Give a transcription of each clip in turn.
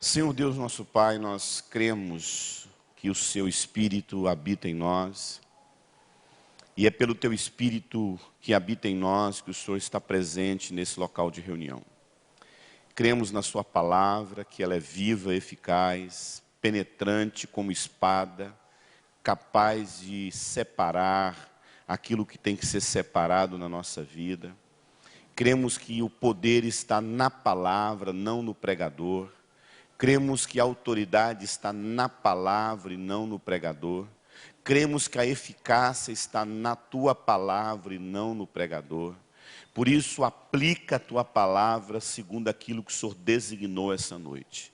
Senhor Deus nosso Pai, nós cremos que o Seu Espírito habita em nós, e é pelo Teu Espírito que habita em nós que o Senhor está presente nesse local de reunião. Cremos na Sua palavra, que ela é viva, eficaz, penetrante como espada, capaz de separar aquilo que tem que ser separado na nossa vida. Cremos que o poder está na palavra, não no pregador. Cremos que a autoridade está na palavra e não no pregador. Cremos que a eficácia está na tua palavra e não no pregador. Por isso, aplica a tua palavra segundo aquilo que o Senhor designou essa noite.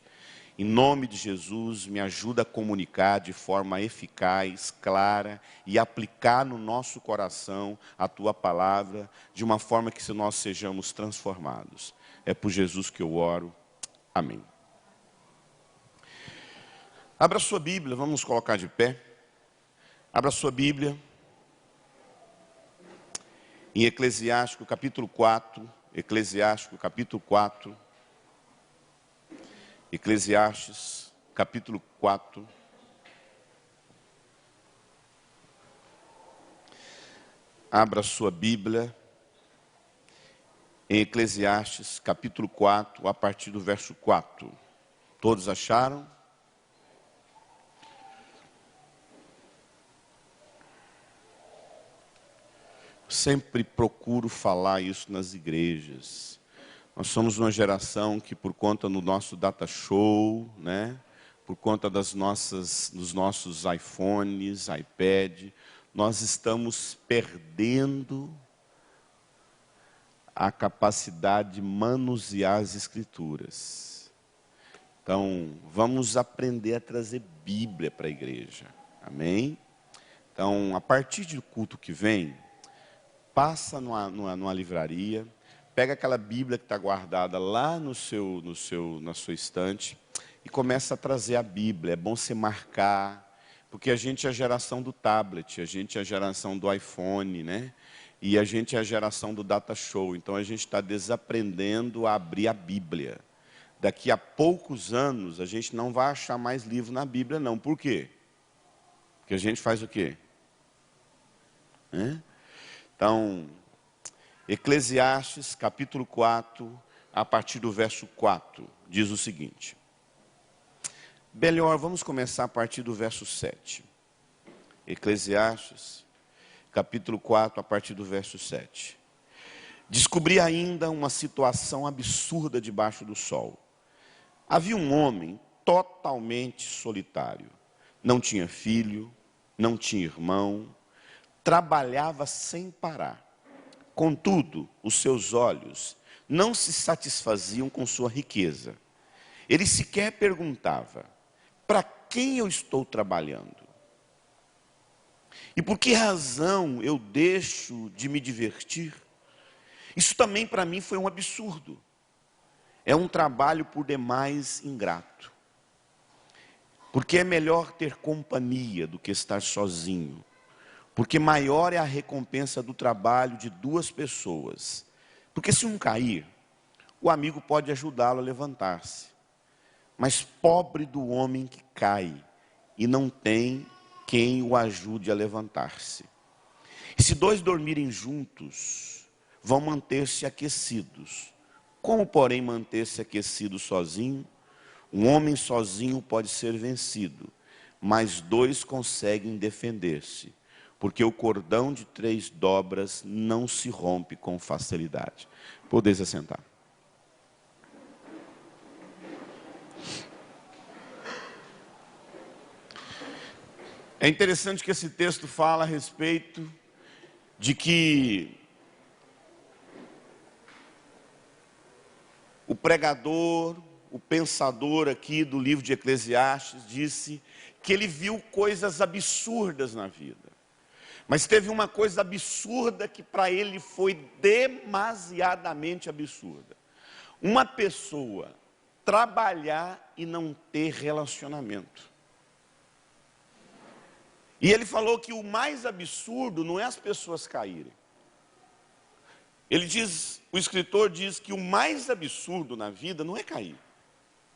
Em nome de Jesus, me ajuda a comunicar de forma eficaz, clara e aplicar no nosso coração a tua palavra de uma forma que nós sejamos transformados. É por Jesus que eu oro. Amém. Abra sua Bíblia, vamos colocar de pé. Abra sua Bíblia. Em Eclesiástico capítulo 4, Eclesiastes capítulo 4. Abra sua Bíblia em Eclesiastes capítulo 4, a partir do verso 4. Todos acharam? Sempre procuro falar isso nas igrejas. Nós somos uma geração que, por conta do nosso data show, né, por conta dos nossos iPhones, iPad, nós estamos perdendo a capacidade de manusear as Escrituras. Então, vamos aprender a trazer Bíblia para a igreja. Amém? Então, a partir do culto que vem, passa numa livraria, pega aquela Bíblia que está guardada lá na sua estante e começa a trazer a Bíblia. É bom você marcar, porque a gente é a geração do tablet, a gente é a geração do iPhone, né? E a gente é a geração do data show. Então a gente está desaprendendo a abrir a Bíblia. Daqui a poucos anos a gente não vai achar mais livro na Bíblia, não. Por quê? Porque a gente faz o quê? Então, Eclesiastes, capítulo 4, a partir do verso 4, diz o seguinte. Melhor, vamos começar a partir do verso 7. Eclesiastes, capítulo 4, a partir do verso 7. Descobri ainda uma situação absurda debaixo do sol. Havia um homem totalmente solitário. Não tinha filho, não tinha irmão, trabalhava sem parar. Contudo, os seus olhos não se satisfaziam com sua riqueza. Ele sequer perguntava, para quem eu estou trabalhando? E por que razão eu deixo de me divertir? Isso também para mim foi um absurdo. É um trabalho por demais ingrato. Porque é melhor ter companhia do que estar sozinho. Porque maior é a recompensa do trabalho de duas pessoas. Porque se um cair, o amigo pode ajudá-lo a levantar-se. Mas pobre do homem que cai e não tem quem o ajude a levantar-se. E se dois dormirem juntos, vão manter-se aquecidos. Como, porém, manter-se aquecido sozinho? Um homem sozinho pode ser vencido, mas dois conseguem defender-se. Porque o cordão de 3 dobras não se rompe com facilidade. Podeis assentar. É interessante que esse texto fala a respeito de que o pregador, o pensador aqui do livro de Eclesiastes disse que ele viu coisas absurdas na vida. Mas teve uma coisa absurda que para ele foi demasiadamente absurda. Uma pessoa trabalhar e não ter relacionamento. E ele falou que o mais absurdo não é as pessoas caírem. O escritor diz que o mais absurdo na vida não é cair.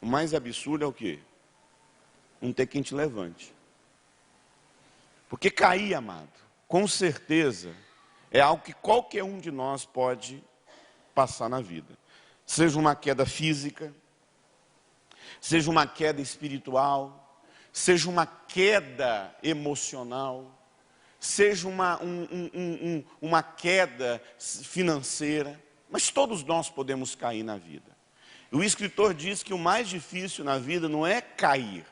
O mais absurdo é o quê? Não ter quem te levante. Porque cair, amado, com certeza, é algo que qualquer um de nós pode passar na vida. Seja uma queda física, seja uma queda espiritual, seja uma queda emocional, seja uma queda financeira, mas todos nós podemos cair na vida. O escritor diz que o mais difícil na vida não é cair,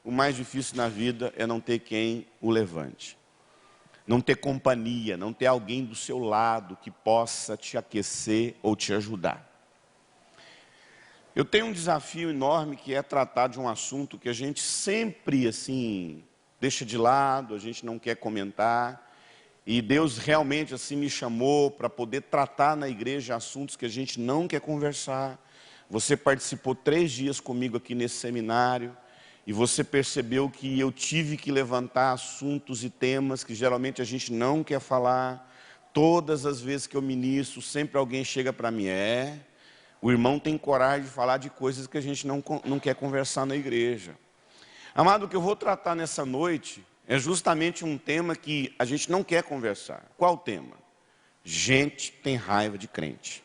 o mais difícil na vida é não ter quem o levante. Não ter companhia, não ter alguém do seu lado que possa te aquecer ou te ajudar. Eu tenho um desafio enorme que é tratar de um assunto que a gente sempre, assim, deixa de lado, a gente não quer comentar. E Deus realmente, assim, me chamou para poder tratar na igreja assuntos que a gente não quer conversar. Você participou 3 dias comigo aqui nesse seminário. E você percebeu que eu tive que levantar assuntos e temas que geralmente a gente não quer falar. Todas as vezes que eu ministro, sempre alguém chega para mim, o irmão tem coragem de falar de coisas que a gente não quer conversar na igreja. Amado, o que eu vou tratar nessa noite é justamente um tema que a gente não quer conversar. Qual o tema? Gente tem raiva de crente.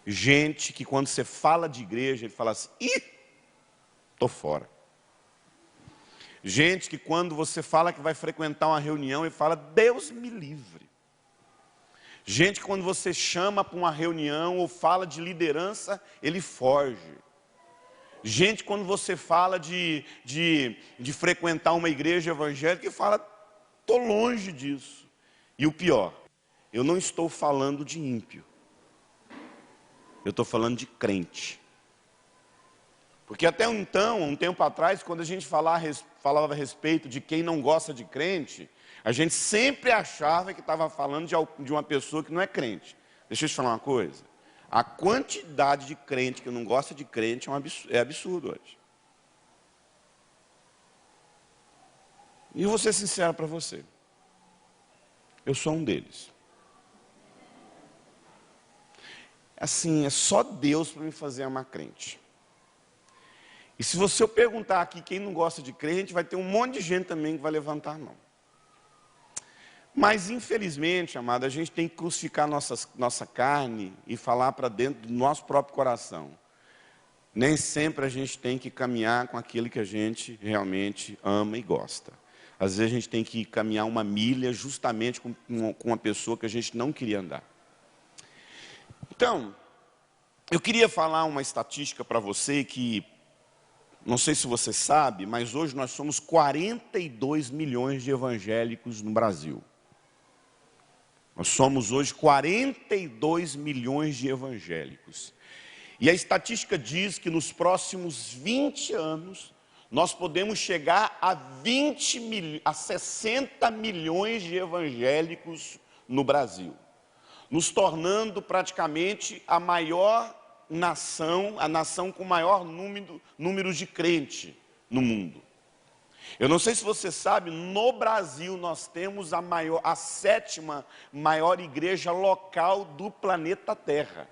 Gente que quando você fala de igreja, ele fala assim, estou fora. Gente que quando você fala que vai frequentar uma reunião, ele fala, Deus me livre. Gente que quando você chama para uma reunião ou fala de liderança, ele foge. Gente quando você fala de frequentar uma igreja evangélica, ele fala, estou longe disso. E o pior, eu não estou falando de ímpio. Eu estou falando de crente. Porque até então, um tempo atrás, quando a gente falava a respeito de quem não gosta de crente, a gente sempre achava que estava falando de uma pessoa que não é crente. Deixa eu te falar uma coisa. A quantidade de crente que não gosta de crente é absurdo hoje. E eu vou ser sincero para você. Eu sou um deles. Assim, é só Deus para me fazer amar crente. E se você perguntar aqui quem não gosta de crente, vai ter um monte de gente também que vai levantar a mão. Mas infelizmente, amado, a gente tem que crucificar nossa carne e falar para dentro do nosso próprio coração. Nem sempre a gente tem que caminhar com aquele que a gente realmente ama e gosta. Às vezes a gente tem que caminhar uma milha justamente com uma pessoa que a gente não queria andar. Então, eu queria falar uma estatística para você que, não sei se você sabe, mas hoje nós somos 42 milhões de evangélicos no Brasil. Nós somos hoje 42 milhões de evangélicos. E a estatística diz que nos próximos 20 anos, nós podemos chegar a 60 milhões de evangélicos no Brasil, nos tornando praticamente a maior nação, a nação com maior número de crente no mundo. Eu não sei se você sabe, no Brasil nós temos a 7ª maior igreja local do planeta Terra.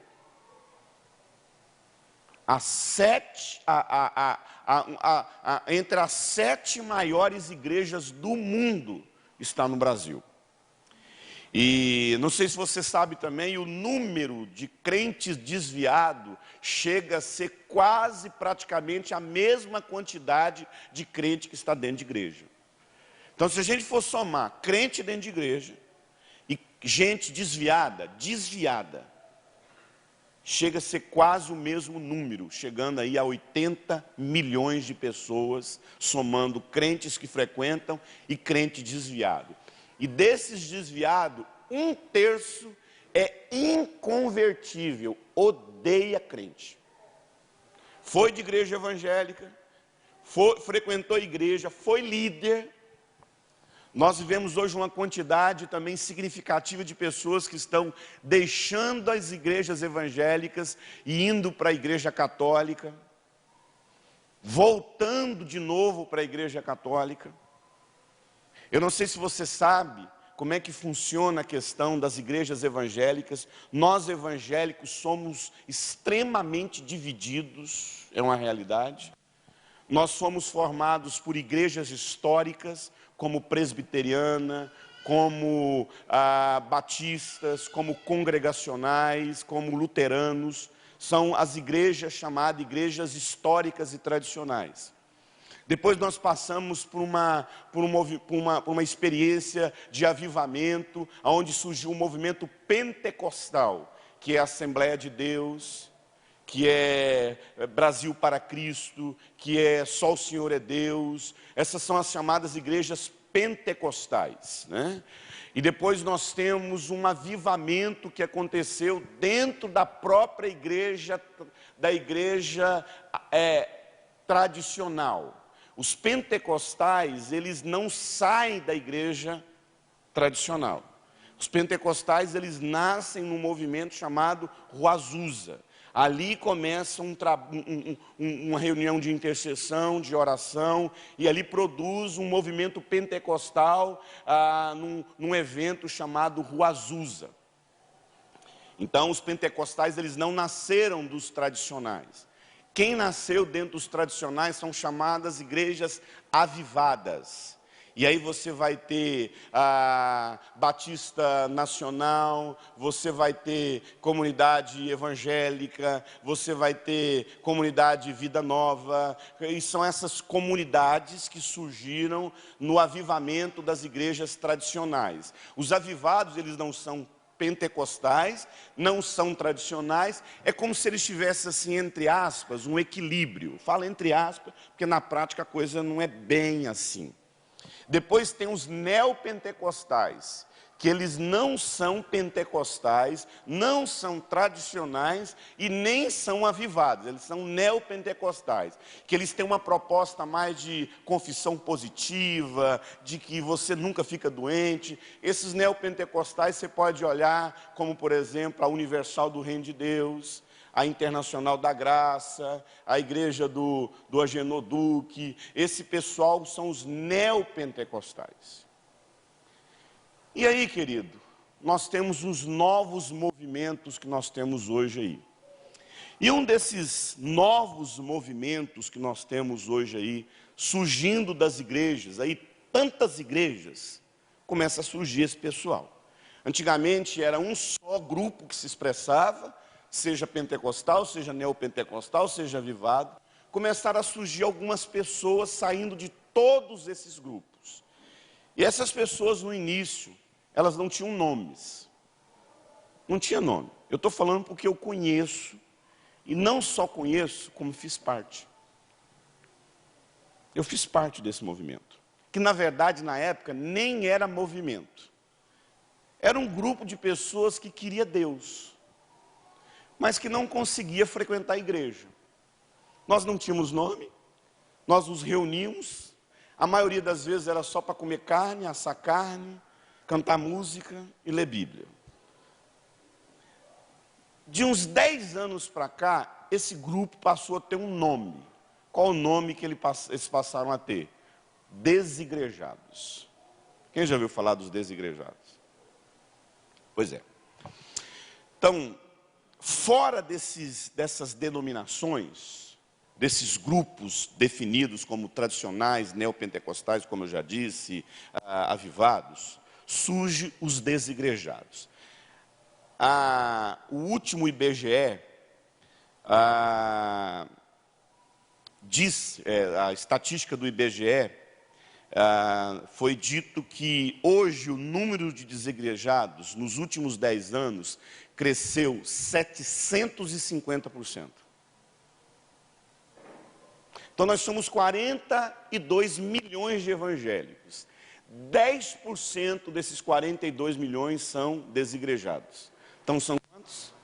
Entre as 7 maiores igrejas do mundo está no Brasil. E não sei se você sabe também, o número de crentes desviados chega a ser quase praticamente a mesma quantidade de crente que está dentro de igreja. Então, se a gente for somar crente dentro de igreja e gente desviada, chega a ser quase o mesmo número, chegando aí a 80 milhões de pessoas, somando crentes que frequentam e crente desviado. E desses desviados, 1/3 é inconvertível, odeia crente. Foi de igreja evangélica, frequentou a igreja, foi líder. Nós vivemos hoje uma quantidade também significativa de pessoas que estão deixando as igrejas evangélicas e indo para a igreja católica, voltando de novo para a igreja católica. Eu não sei se você sabe, como é que funciona a questão das igrejas evangélicas. Nós evangélicos somos extremamente divididos, é uma realidade. Nós somos formados por igrejas históricas, como presbiteriana, como batistas, como congregacionais, como luteranos. São as igrejas chamadas igrejas históricas e tradicionais. Depois nós passamos por uma experiência de avivamento, onde surgiu um movimento pentecostal, que é a Assembleia de Deus, que é Brasil para Cristo, que é Só o Senhor é Deus. Essas são as chamadas igrejas pentecostais, né? E depois nós temos um avivamento que aconteceu dentro da própria igreja, da igreja tradicional. Os pentecostais, eles não saem da igreja tradicional. Os pentecostais, eles nascem num movimento chamado Rua Azusa. Ali começa uma reunião de intercessão, de oração, e ali produz um movimento pentecostal num evento chamado Rua Azusa. Então, os pentecostais, eles não nasceram dos tradicionais. Quem nasceu dentro dos tradicionais são chamadas igrejas avivadas. E aí você vai ter a Batista Nacional, você vai ter comunidade evangélica, você vai ter comunidade Vida Nova. E são essas comunidades que surgiram no avivamento das igrejas tradicionais. Os avivados, eles não são pentecostais, não são tradicionais, é como se eles tivessem assim, entre aspas, um equilíbrio. Falo entre aspas, porque na prática a coisa não é bem assim. Depois tem os neopentecostais, que eles não são pentecostais, não são tradicionais e nem são avivados, eles são neopentecostais, que eles têm uma proposta mais de confissão positiva, de que você nunca fica doente. Esses neopentecostais você pode olhar como, por exemplo, a Universal do Reino de Deus, a Internacional da Graça, a igreja do Agenor Duque. Esse pessoal são os neopentecostais. E aí, querido, nós temos os novos movimentos que nós temos hoje aí. E um desses novos movimentos que nós temos hoje aí, surgindo das igrejas, aí tantas igrejas, começa a surgir esse pessoal. Antigamente era um só grupo que se expressava, seja pentecostal, seja neopentecostal, seja avivado. Começaram a surgir algumas pessoas saindo de todos esses grupos. E essas pessoas no início, elas não tinham nomes. Não tinha nome. Eu estou falando porque eu conheço, e não só conheço, como fiz parte. Eu fiz parte desse movimento, que na verdade na época nem era movimento. Era um grupo de pessoas que queria Deus, mas que não conseguia frequentar a igreja. Nós não tínhamos nome, nós nos reuníamos, a maioria das vezes era só para comer carne, assar carne, cantar música e ler Bíblia. De uns 10 anos para cá, esse grupo passou a ter um nome. Qual o nome que eles passaram a ter? Desigrejados. Quem já ouviu falar dos desigrejados? Pois é. Então, fora dessas denominações, desses grupos definidos como tradicionais, neopentecostais, como eu já disse, avivados, surge os desigrejados. O último IBGE diz, a estatística do IBGE, foi dito que hoje o número de desigrejados nos últimos 10 anos cresceu 750%. Então nós somos 42 milhões de evangélicos. 10% desses 42 milhões são desigrejados. Então são quantos?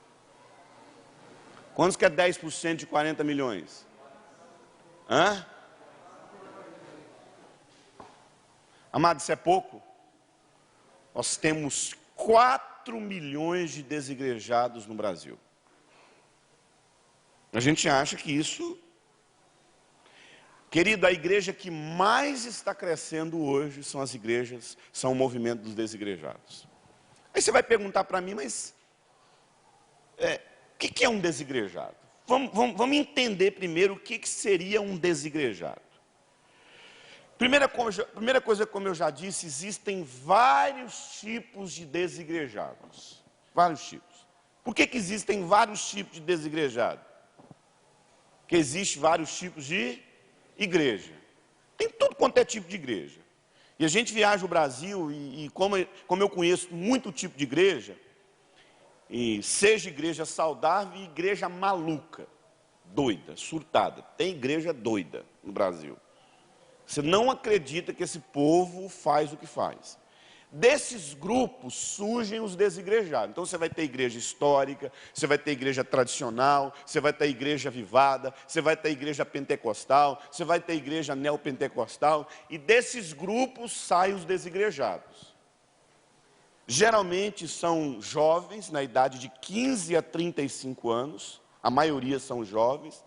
Quantos que é 10% de 40 milhões? Hã? Amado, isso é pouco? Nós temos 4 milhões de desigrejados no Brasil. A gente acha que isso... Querido, a igreja que mais está crescendo hoje são as igrejas, são o movimento dos desigrejados. Aí você vai perguntar para mim, mas o que é um desigrejado? Vamos entender primeiro o que seria um desigrejado. Primeira coisa, como eu já disse, existem vários tipos de desigrejados. Vários tipos. Por que existem vários tipos de desigrejados? Porque existem vários tipos de igreja. Tem tudo quanto é tipo de igreja. E a gente viaja o Brasil e como eu conheço muito tipo de igreja, e seja igreja saudável e igreja maluca, doida, surtada. Tem igreja doida no Brasil. Você não acredita que esse povo faz o que faz. Desses grupos surgem os desigrejados. Então você vai ter igreja histórica, você vai ter igreja tradicional, você vai ter igreja avivada, você vai ter igreja pentecostal, você vai ter igreja neopentecostal, e desses grupos saem os desigrejados. Geralmente são jovens, na idade de 15 a 35 anos, a maioria são jovens,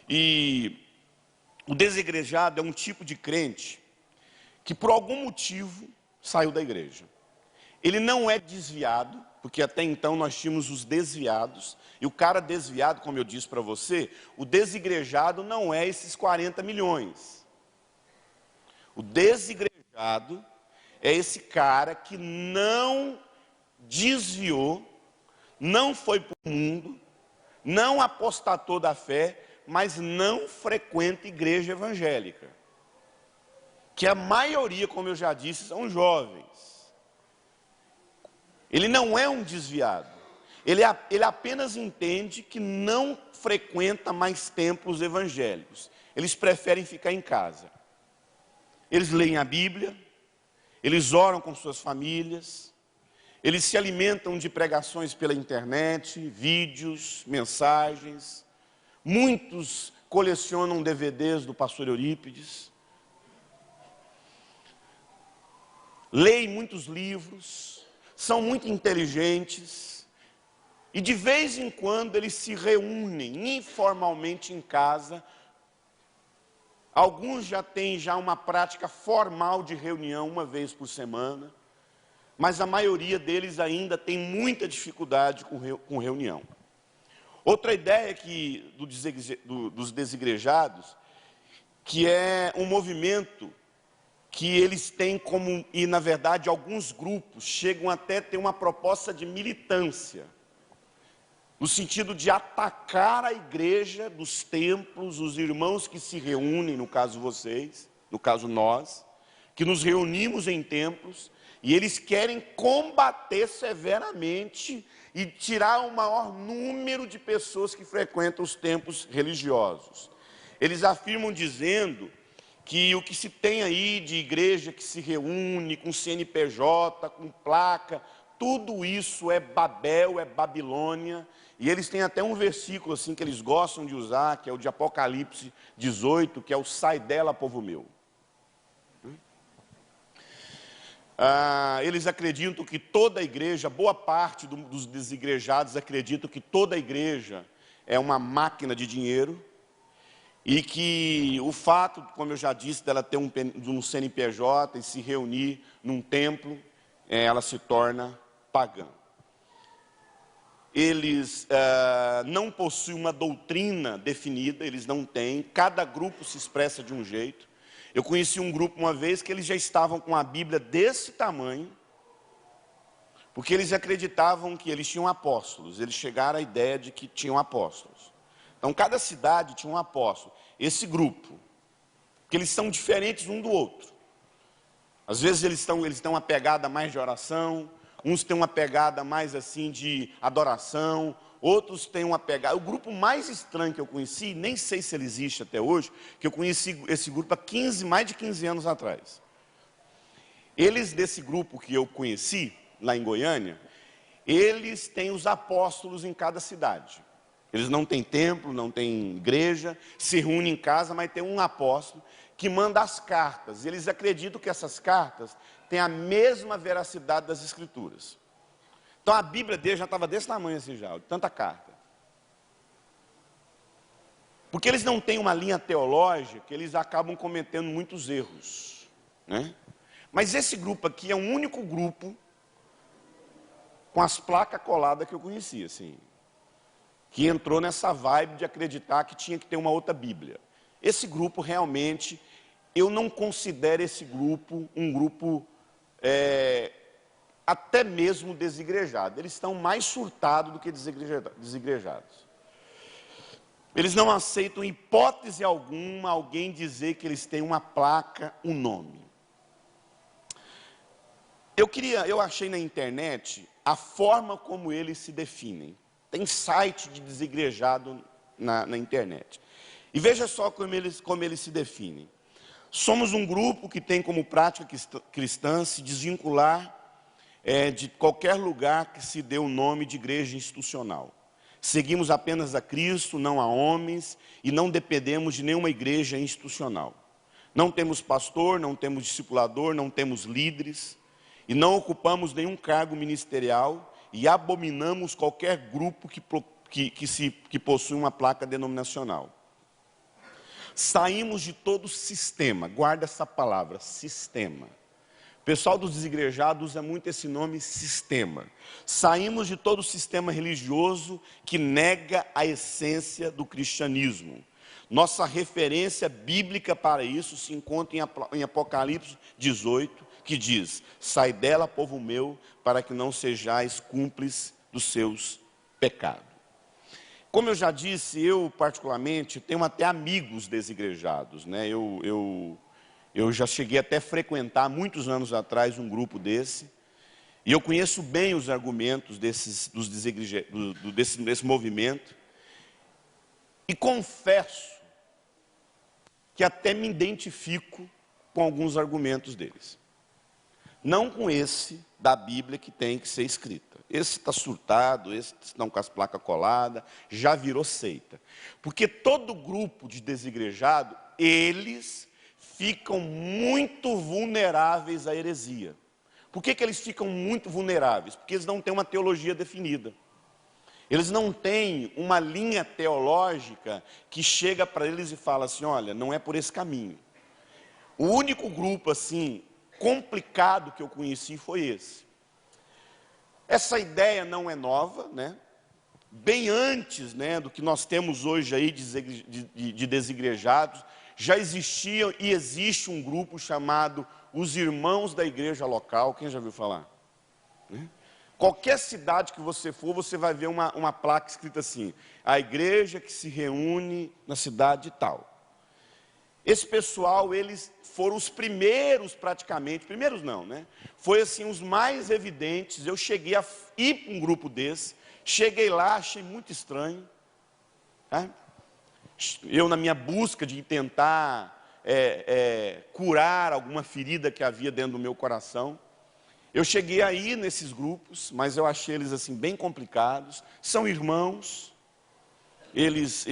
e o desigrejado é um tipo de crente que por algum motivo saiu da igreja. Ele não é desviado, porque até então nós tínhamos os desviados, e o cara desviado, como eu disse para você, o desigrejado não é esses 40 milhões. O desigrejado é esse cara que não desviou, não foi para o mundo, não apostatou da fé, mas não frequenta igreja evangélica. Que a maioria, como eu já disse, são jovens. Ele não é um desviado. Ele apenas entende que não frequenta mais templos evangélicos. Eles preferem ficar em casa. Eles leem a Bíblia, eles oram com suas famílias, eles se alimentam de pregações pela internet, vídeos, mensagens. Muitos colecionam DVDs do pastor Eurípides. Leem muitos livros, são muito inteligentes, e de vez em quando eles se reúnem informalmente em casa. Alguns já têm uma prática formal de reunião uma vez por semana, mas a maioria deles ainda tem muita dificuldade com reunião. Outra ideia dos desigrejados, que é um movimento que eles têm como, e na verdade alguns grupos chegam até a ter uma proposta de militância, no sentido de atacar a igreja dos templos, os irmãos que se reúnem, no caso vocês, no caso nós, que nos reunimos em templos, e eles querem combater severamente e tirar o maior número de pessoas que frequentam os templos religiosos. Eles afirmam dizendo que o que se tem aí de igreja que se reúne com CNPJ, com placa, tudo isso é Babel, é Babilônia, e eles têm até um versículo assim que eles gostam de usar, que é o de Apocalipse 18, que é o sai dela, povo meu. Eles acreditam que toda a igreja, boa parte dos desigrejados acreditam que toda a igreja é uma máquina de dinheiro, e que o fato, como eu já disse, dela ter um CNPJ e se reunir num templo, ela se torna pagã. Eles não possuem uma doutrina definida, eles não têm, cada grupo se expressa de um jeito. Eu conheci um grupo uma vez que eles já estavam com a Bíblia desse tamanho, porque eles acreditavam que eles tinham apóstolos, eles chegaram à ideia de que tinham apóstolos. Então, cada cidade tinha um apóstolo. Esse grupo, que eles são diferentes um do outro. Às vezes eles têm uma pegada mais de oração, uns têm uma pegada mais assim de adoração, outros têm uma pegada... O grupo mais estranho que eu conheci, nem sei se ele existe até hoje, que eu conheci esse grupo há mais de 15 anos atrás. Eles, desse grupo que eu conheci, lá em Goiânia, eles têm os apóstolos em cada cidade. Eles não têm templo, não têm igreja, se reúnem em casa, mas tem um apóstolo que manda as cartas. Eles acreditam que essas cartas têm a mesma veracidade das Escrituras. Então a Bíblia dele já estava desse tamanho assim já, de tanta carta. Porque eles não têm uma linha teológica, eles acabam cometendo muitos erros, né? Mas esse grupo aqui é o único grupo com as placas coladas que eu conhecia, assim, que entrou nessa vibe de acreditar que tinha que ter uma outra Bíblia. Esse grupo realmente, eu não considero esse grupo um grupo até mesmo desigrejado. Eles estão mais surtados do que desigrejados. Eles não aceitam, em hipótese alguma, alguém dizer que eles têm uma placa, um nome. Eu achei na internet a forma como eles se definem. Tem site de desigrejado na internet. E veja só como eles se definem. Somos um grupo que tem como prática cristã se desvincular de qualquer lugar que se dê o nome de igreja institucional. Seguimos apenas a Cristo, não a homens, e não dependemos de nenhuma igreja institucional. Não temos pastor, não temos discipulador, não temos líderes, e não ocupamos nenhum cargo ministerial, e abominamos qualquer grupo que possui uma placa denominacional. Saímos de todo sistema, guarda essa palavra, sistema. O pessoal dos desigrejados usa muito esse nome, sistema. Saímos de todo sistema religioso que nega a essência do cristianismo. Nossa referência bíblica para isso se encontra em Apocalipse 18, que diz: sai dela, povo meu, para que não sejais cúmplices dos seus pecados. Como eu já disse, eu particularmente tenho até amigos desigrejados, né? Eu já cheguei até a frequentar, muitos anos atrás, um grupo desse. E eu conheço bem os argumentos desse movimento. E confesso que até me identifico com alguns argumentos deles. Não com esse da Bíblia que tem que ser escrita. Esse está surtado, esse estão com as placas coladas, já virou seita. Porque todo grupo de desigrejado, eles ficam muito vulneráveis à heresia. Por que eles ficam muito vulneráveis? Porque eles não têm uma teologia definida. Eles não têm uma linha teológica que chega para eles e fala assim: olha, não é por esse caminho. O único grupo assim complicado que eu conheci foi esse. Essa ideia não é nova, né? Bem antes, né, do que nós temos hoje aí de desigrejados, já existia e existe um grupo chamado os Irmãos da Igreja Local. Quem já ouviu falar? Qualquer cidade que você for, você vai ver uma placa escrita assim: a igreja que se reúne na cidade tal. Esse pessoal, eles foram os primeiros praticamente, primeiros não, né? Foi assim, os mais evidentes. Eu cheguei a ir para um grupo desse, cheguei lá, achei muito estranho. Tá? Eu, na minha busca de tentar curar alguma ferida que havia dentro do meu coração, eu cheguei a ir nesses grupos, mas eu achei eles assim bem complicados. São irmãos, eles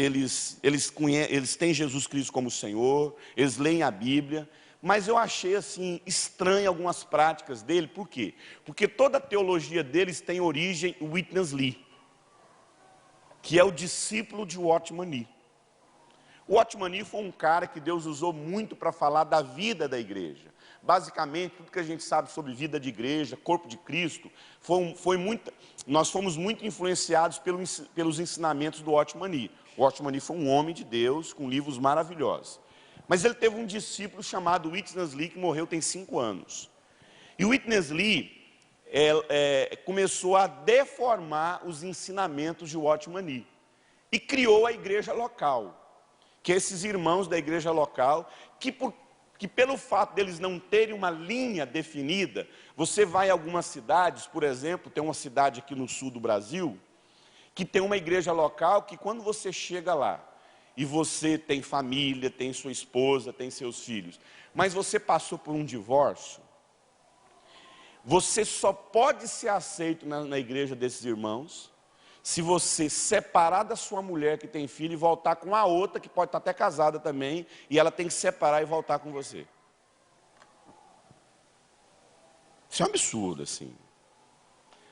têm Jesus Cristo como Senhor, eles leem a Bíblia, mas eu achei assim estranho algumas práticas dele. Por quê? Porque toda a teologia deles tem origem em Witness Lee, que é o discípulo de Watchman Nee. O Watchman Nee foi um cara que Deus usou muito para falar da vida da igreja. Basicamente, tudo que a gente sabe sobre vida de igreja, corpo de Cristo, nós fomos muito influenciados pelos ensinamentos do Watchman Nee. O Watchman Nee foi um homem de Deus, com livros maravilhosos. Mas ele teve um discípulo chamado Witness Lee, que morreu tem 5 anos. E o Witness Lee começou a deformar os ensinamentos de Watchman Nee. E criou a igreja local, que esses irmãos da igreja local, que pelo fato deles não terem uma linha definida, você vai a algumas cidades, por exemplo, tem uma cidade aqui no sul do Brasil, que tem uma igreja local que quando você chega lá, e você tem família, tem sua esposa, tem seus filhos, mas você passou por um divórcio, você só pode ser aceito na igreja desses irmãos, se você separar da sua mulher que tem filho e voltar com a outra, que pode estar até casada também, e ela tem que separar e voltar com você. Isso é um absurdo, assim.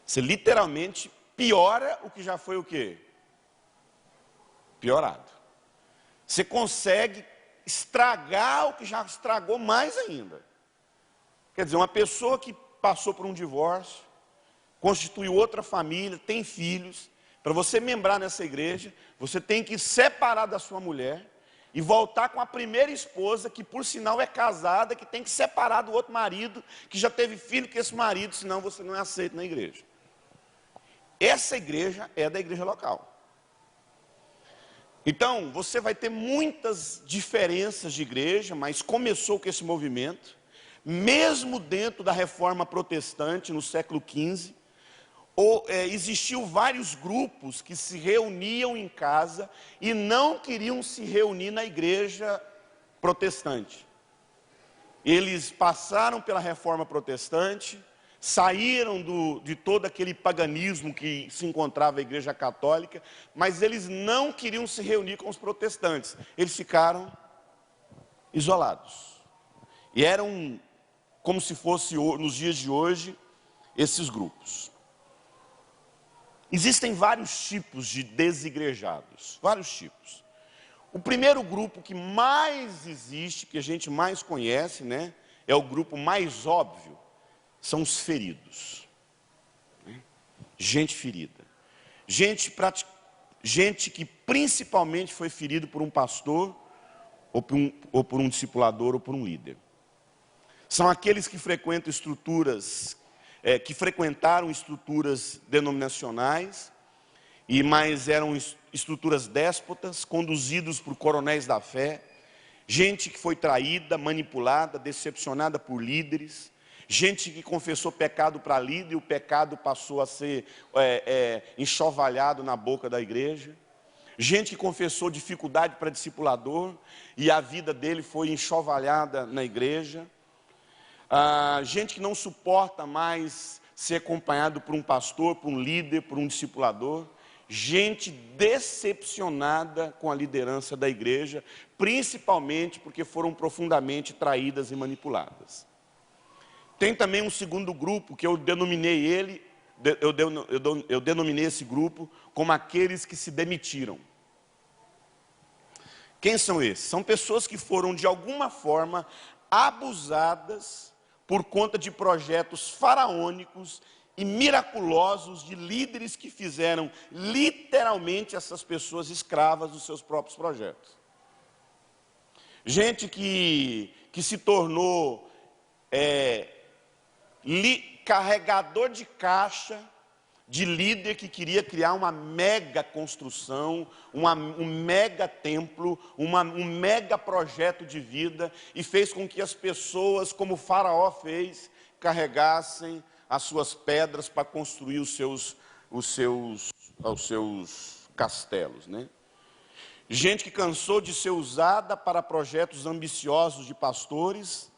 Você literalmente piora o que já foi o quê? Piorado. Você consegue estragar o que já estragou mais ainda. Quer dizer, uma pessoa que passou por um divórcio, constituiu outra família, tem filhos, para você membrar nessa igreja, você tem que separar da sua mulher e voltar com a primeira esposa, que por sinal é casada, que tem que separar do outro marido, que já teve filho com esse marido, senão você não é aceito na igreja. Essa igreja é da igreja local. Então, você vai ter muitas diferenças de igreja, mas começou com esse movimento, mesmo dentro da reforma protestante, no século XV, existiu vários grupos que se reuniam em casa e não queriam se reunir na igreja protestante. Eles passaram pela reforma protestante, saíram de todo aquele paganismo que se encontrava a igreja católica, mas eles não queriam se reunir com os protestantes. Eles ficaram isolados. E eram, como se fosse nos dias de hoje, esses grupos. Existem vários tipos de desigrejados, vários tipos. O primeiro grupo que mais existe, que a gente mais conhece, né, é o grupo mais óbvio, são os feridos. Gente ferida. Gente que principalmente foi ferido por um pastor, ou por um discipulador, ou por um líder. São aqueles que frequentam estruturas, que frequentaram estruturas denominacionais, mas eram estruturas déspotas, conduzidos por coronéis da fé, gente que foi traída, manipulada, decepcionada por líderes, gente que confessou pecado para líder e o pecado passou a ser enxovalhado na boca da igreja, gente que confessou dificuldade para discipulador e a vida dele foi enxovalhada na igreja, gente que não suporta mais ser acompanhado por um pastor, por um líder, por um discipulador, gente decepcionada com a liderança da igreja, principalmente porque foram profundamente traídas e manipuladas. Tem também um segundo grupo que eu denominei esse grupo como aqueles que se demitiram. Quem são esses? São pessoas que foram de alguma forma abusadas por conta de projetos faraônicos e miraculosos de líderes que fizeram literalmente essas pessoas escravas dos seus próprios projetos. Gente que se tornou carregador de caixa de líder que queria criar uma mega construção, um mega templo, um mega projeto de vida, e fez com que as pessoas, como o faraó fez, carregassem as suas pedras para construir os seus castelos, né? Gente que cansou de ser usada para projetos ambiciosos de pastores.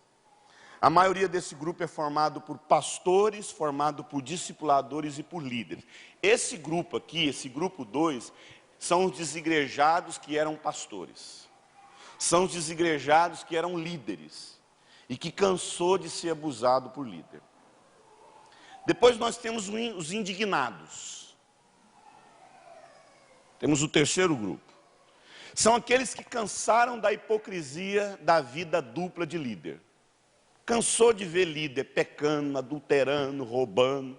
A maioria desse grupo é formado por pastores, formado por discipuladores e por líderes. Esse grupo aqui, esse grupo 2, são os desigrejados que eram pastores. São os desigrejados que eram líderes e que cansou de ser abusado por líder. Depois nós temos os indignados. Temos o terceiro grupo. São aqueles que cansaram da hipocrisia da vida dupla de líder. Cansou de ver líder pecando, adulterando, roubando.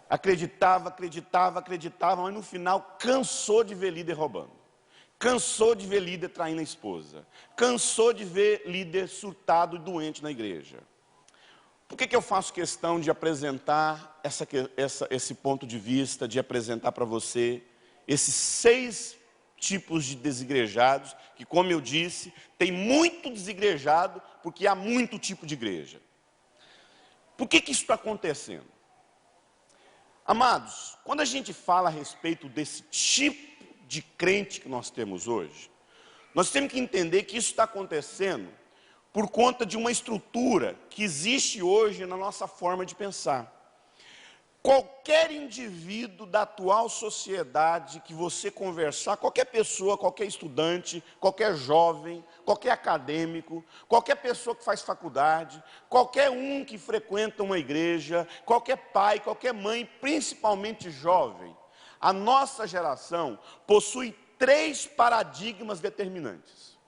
Acreditava, mas no final cansou de ver líder roubando. Cansou de ver líder traindo a esposa. Cansou de ver líder surtado e doente na igreja. Por que eu faço questão de apresentar esse ponto de vista, de apresentar para você esses 6 tipos de desigrejados, que, como eu disse, tem muito desigrejado, porque há muito tipo de igreja. Por que isso está acontecendo? Amados, quando a gente fala a respeito desse tipo de crente que nós temos hoje, nós temos que entender que isso está acontecendo por conta de uma estrutura que existe hoje na nossa forma de pensar. Qualquer indivíduo da atual sociedade que você conversar, qualquer pessoa, qualquer estudante, qualquer jovem, qualquer acadêmico, qualquer pessoa que faz faculdade, qualquer um que frequenta uma igreja, qualquer pai, qualquer mãe, principalmente jovem, a nossa geração possui 3 paradigmas determinantes.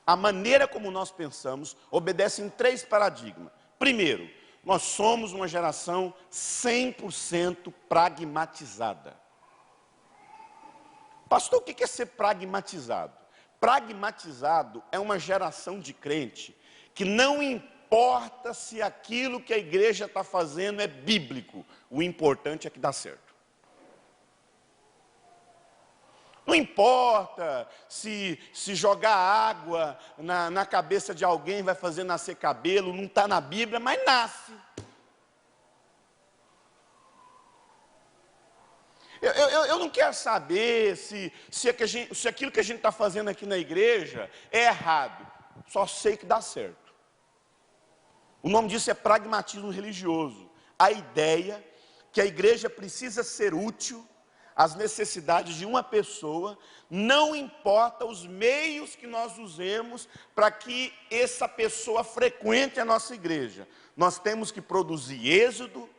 A maneira como nós pensamos obedece em 3 paradigmas. Primeiro, nós somos uma geração 100% pragmatizada. Pastor, o que é ser pragmatizado? Pragmatizado é uma geração de crente que não importa se aquilo que a igreja está fazendo é bíblico, o importante é que dá certo. Não importa se jogar água na cabeça de alguém vai fazer nascer cabelo, não está na Bíblia, mas nasce. Eu não quero saber se aquilo que a gente está fazendo aqui na igreja é errado. Só sei que dá certo. O nome disso é pragmatismo religioso. A ideia que a igreja precisa ser útil às necessidades de uma pessoa, não importa os meios que nós usemos para que essa pessoa frequente a nossa igreja. Nós temos que produzir êxito,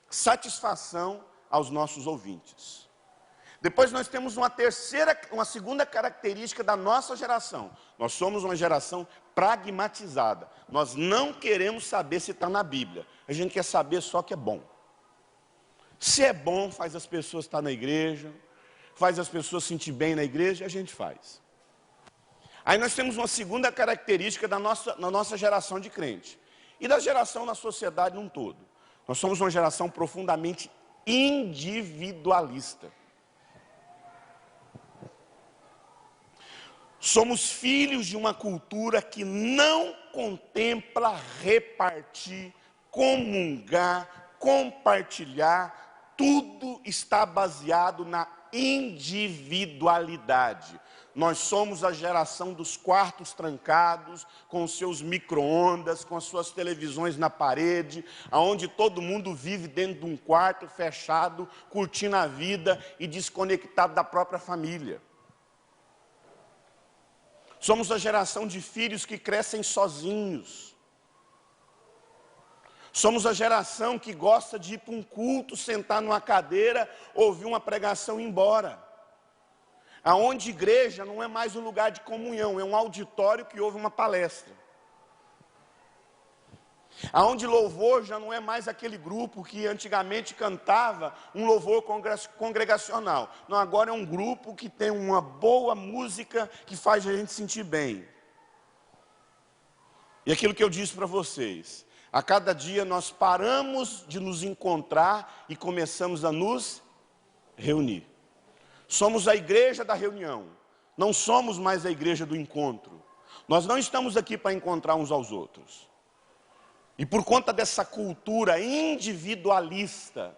satisfação aos nossos ouvintes. Depois nós temos uma segunda característica da nossa geração. Nós somos uma geração pragmatizada. Nós não queremos saber se está na Bíblia. A gente quer saber só que é bom. Se é bom, faz as pessoas estar na igreja, faz as pessoas sentir bem na igreja, a gente faz. Aí nós temos uma segunda característica na nossa geração de crente. E da geração na sociedade num todo. Nós somos uma geração profundamente individualista. Somos filhos de uma cultura que não contempla repartir, comungar, compartilhar. Tudo está baseado na individualidade. Nós somos a geração dos quartos trancados, com os seus micro-ondas, com as suas televisões na parede, onde todo mundo vive dentro de um quarto fechado, curtindo a vida e desconectado da própria família. Somos a geração de filhos que crescem sozinhos. Somos a geração que gosta de ir para um culto, sentar numa cadeira, ouvir uma pregação e ir embora. Aonde igreja não é mais um lugar de comunhão, é um auditório que ouve uma palestra. Aonde louvor já não é mais aquele grupo que antigamente cantava um louvor congregacional. Não, agora é um grupo que tem uma boa música que faz a gente sentir bem. E aquilo que eu disse para vocês, a cada dia nós paramos de nos encontrar e começamos a nos reunir. Somos a igreja da reunião, não somos mais a igreja do encontro. Nós não estamos aqui para encontrar uns aos outros. E por conta dessa cultura individualista,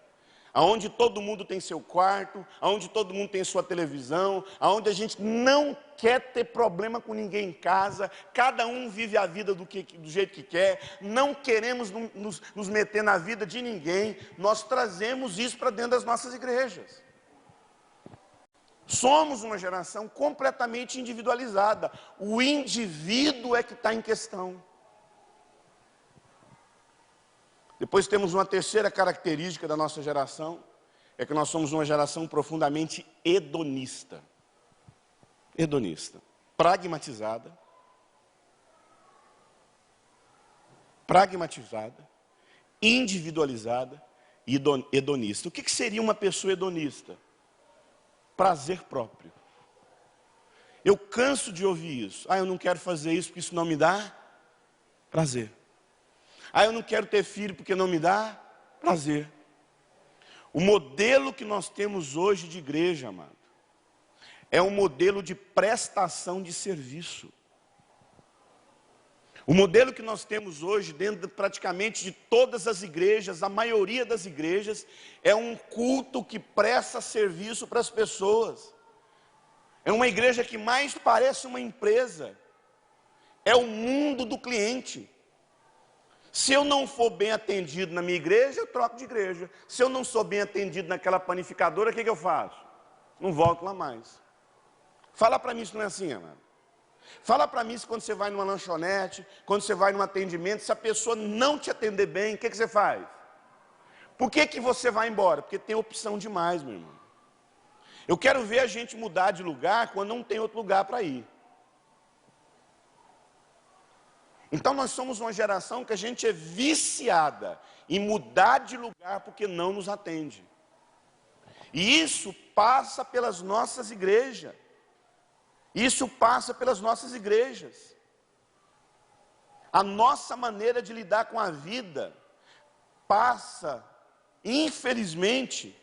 aonde todo mundo tem seu quarto, aonde todo mundo tem sua televisão, aonde a gente não quer ter problema com ninguém em casa, cada um vive a vida do jeito que quer, não queremos nos meter na vida de ninguém, nós trazemos isso para dentro das nossas igrejas. Somos uma geração completamente individualizada, o indivíduo é que está em questão. Depois temos uma terceira característica da nossa geração, é que nós somos uma geração profundamente hedonista. Hedonista, pragmatizada, individualizada e hedonista. O que seria uma pessoa hedonista? Prazer próprio. Eu canso de ouvir isso. Eu não quero fazer isso porque isso não me dá prazer. Eu não quero ter filho porque não me dá prazer. O modelo que nós temos hoje de igreja, amado, é um modelo de prestação de serviço. O modelo que nós temos hoje, dentro praticamente de todas as igrejas, a maioria das igrejas, é um culto que presta serviço para as pessoas. É uma igreja que mais parece uma empresa. É o mundo do cliente. Se eu não for bem atendido na minha igreja, eu troco de igreja. Se eu não sou bem atendido naquela panificadora, o que eu faço? Não volto lá mais. Fala para mim se não é assim, amado. Fala para mim se quando você vai numa lanchonete, quando você vai num atendimento, se a pessoa não te atender bem, o que você faz? Por que você vai embora? Porque tem opção demais, meu irmão. Eu quero ver a gente mudar de lugar quando não tem outro lugar para ir. Então nós somos uma geração que a gente é viciada em mudar de lugar porque não nos atende. E isso passa pelas nossas igrejas. Isso passa pelas nossas igrejas. A nossa maneira de lidar com a vida passa, infelizmente,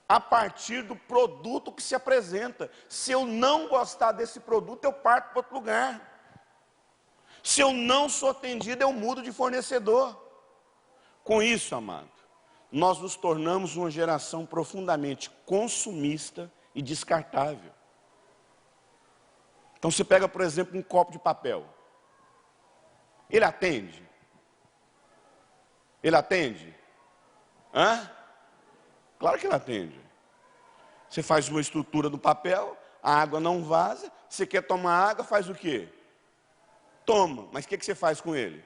a partir do produto que se apresenta. Se eu não gostar desse produto, eu parto para outro lugar. Se eu não sou atendido, eu mudo de fornecedor. Com isso, amado, nós nos tornamos uma geração profundamente consumista e descartável. Então você pega, por exemplo, um copo de papel. Ele atende? Ele atende? Hã? Claro que ele atende. Você faz uma estrutura do papel, a água não vaza, você quer tomar água, faz o quê? Toma, mas o que você faz com ele?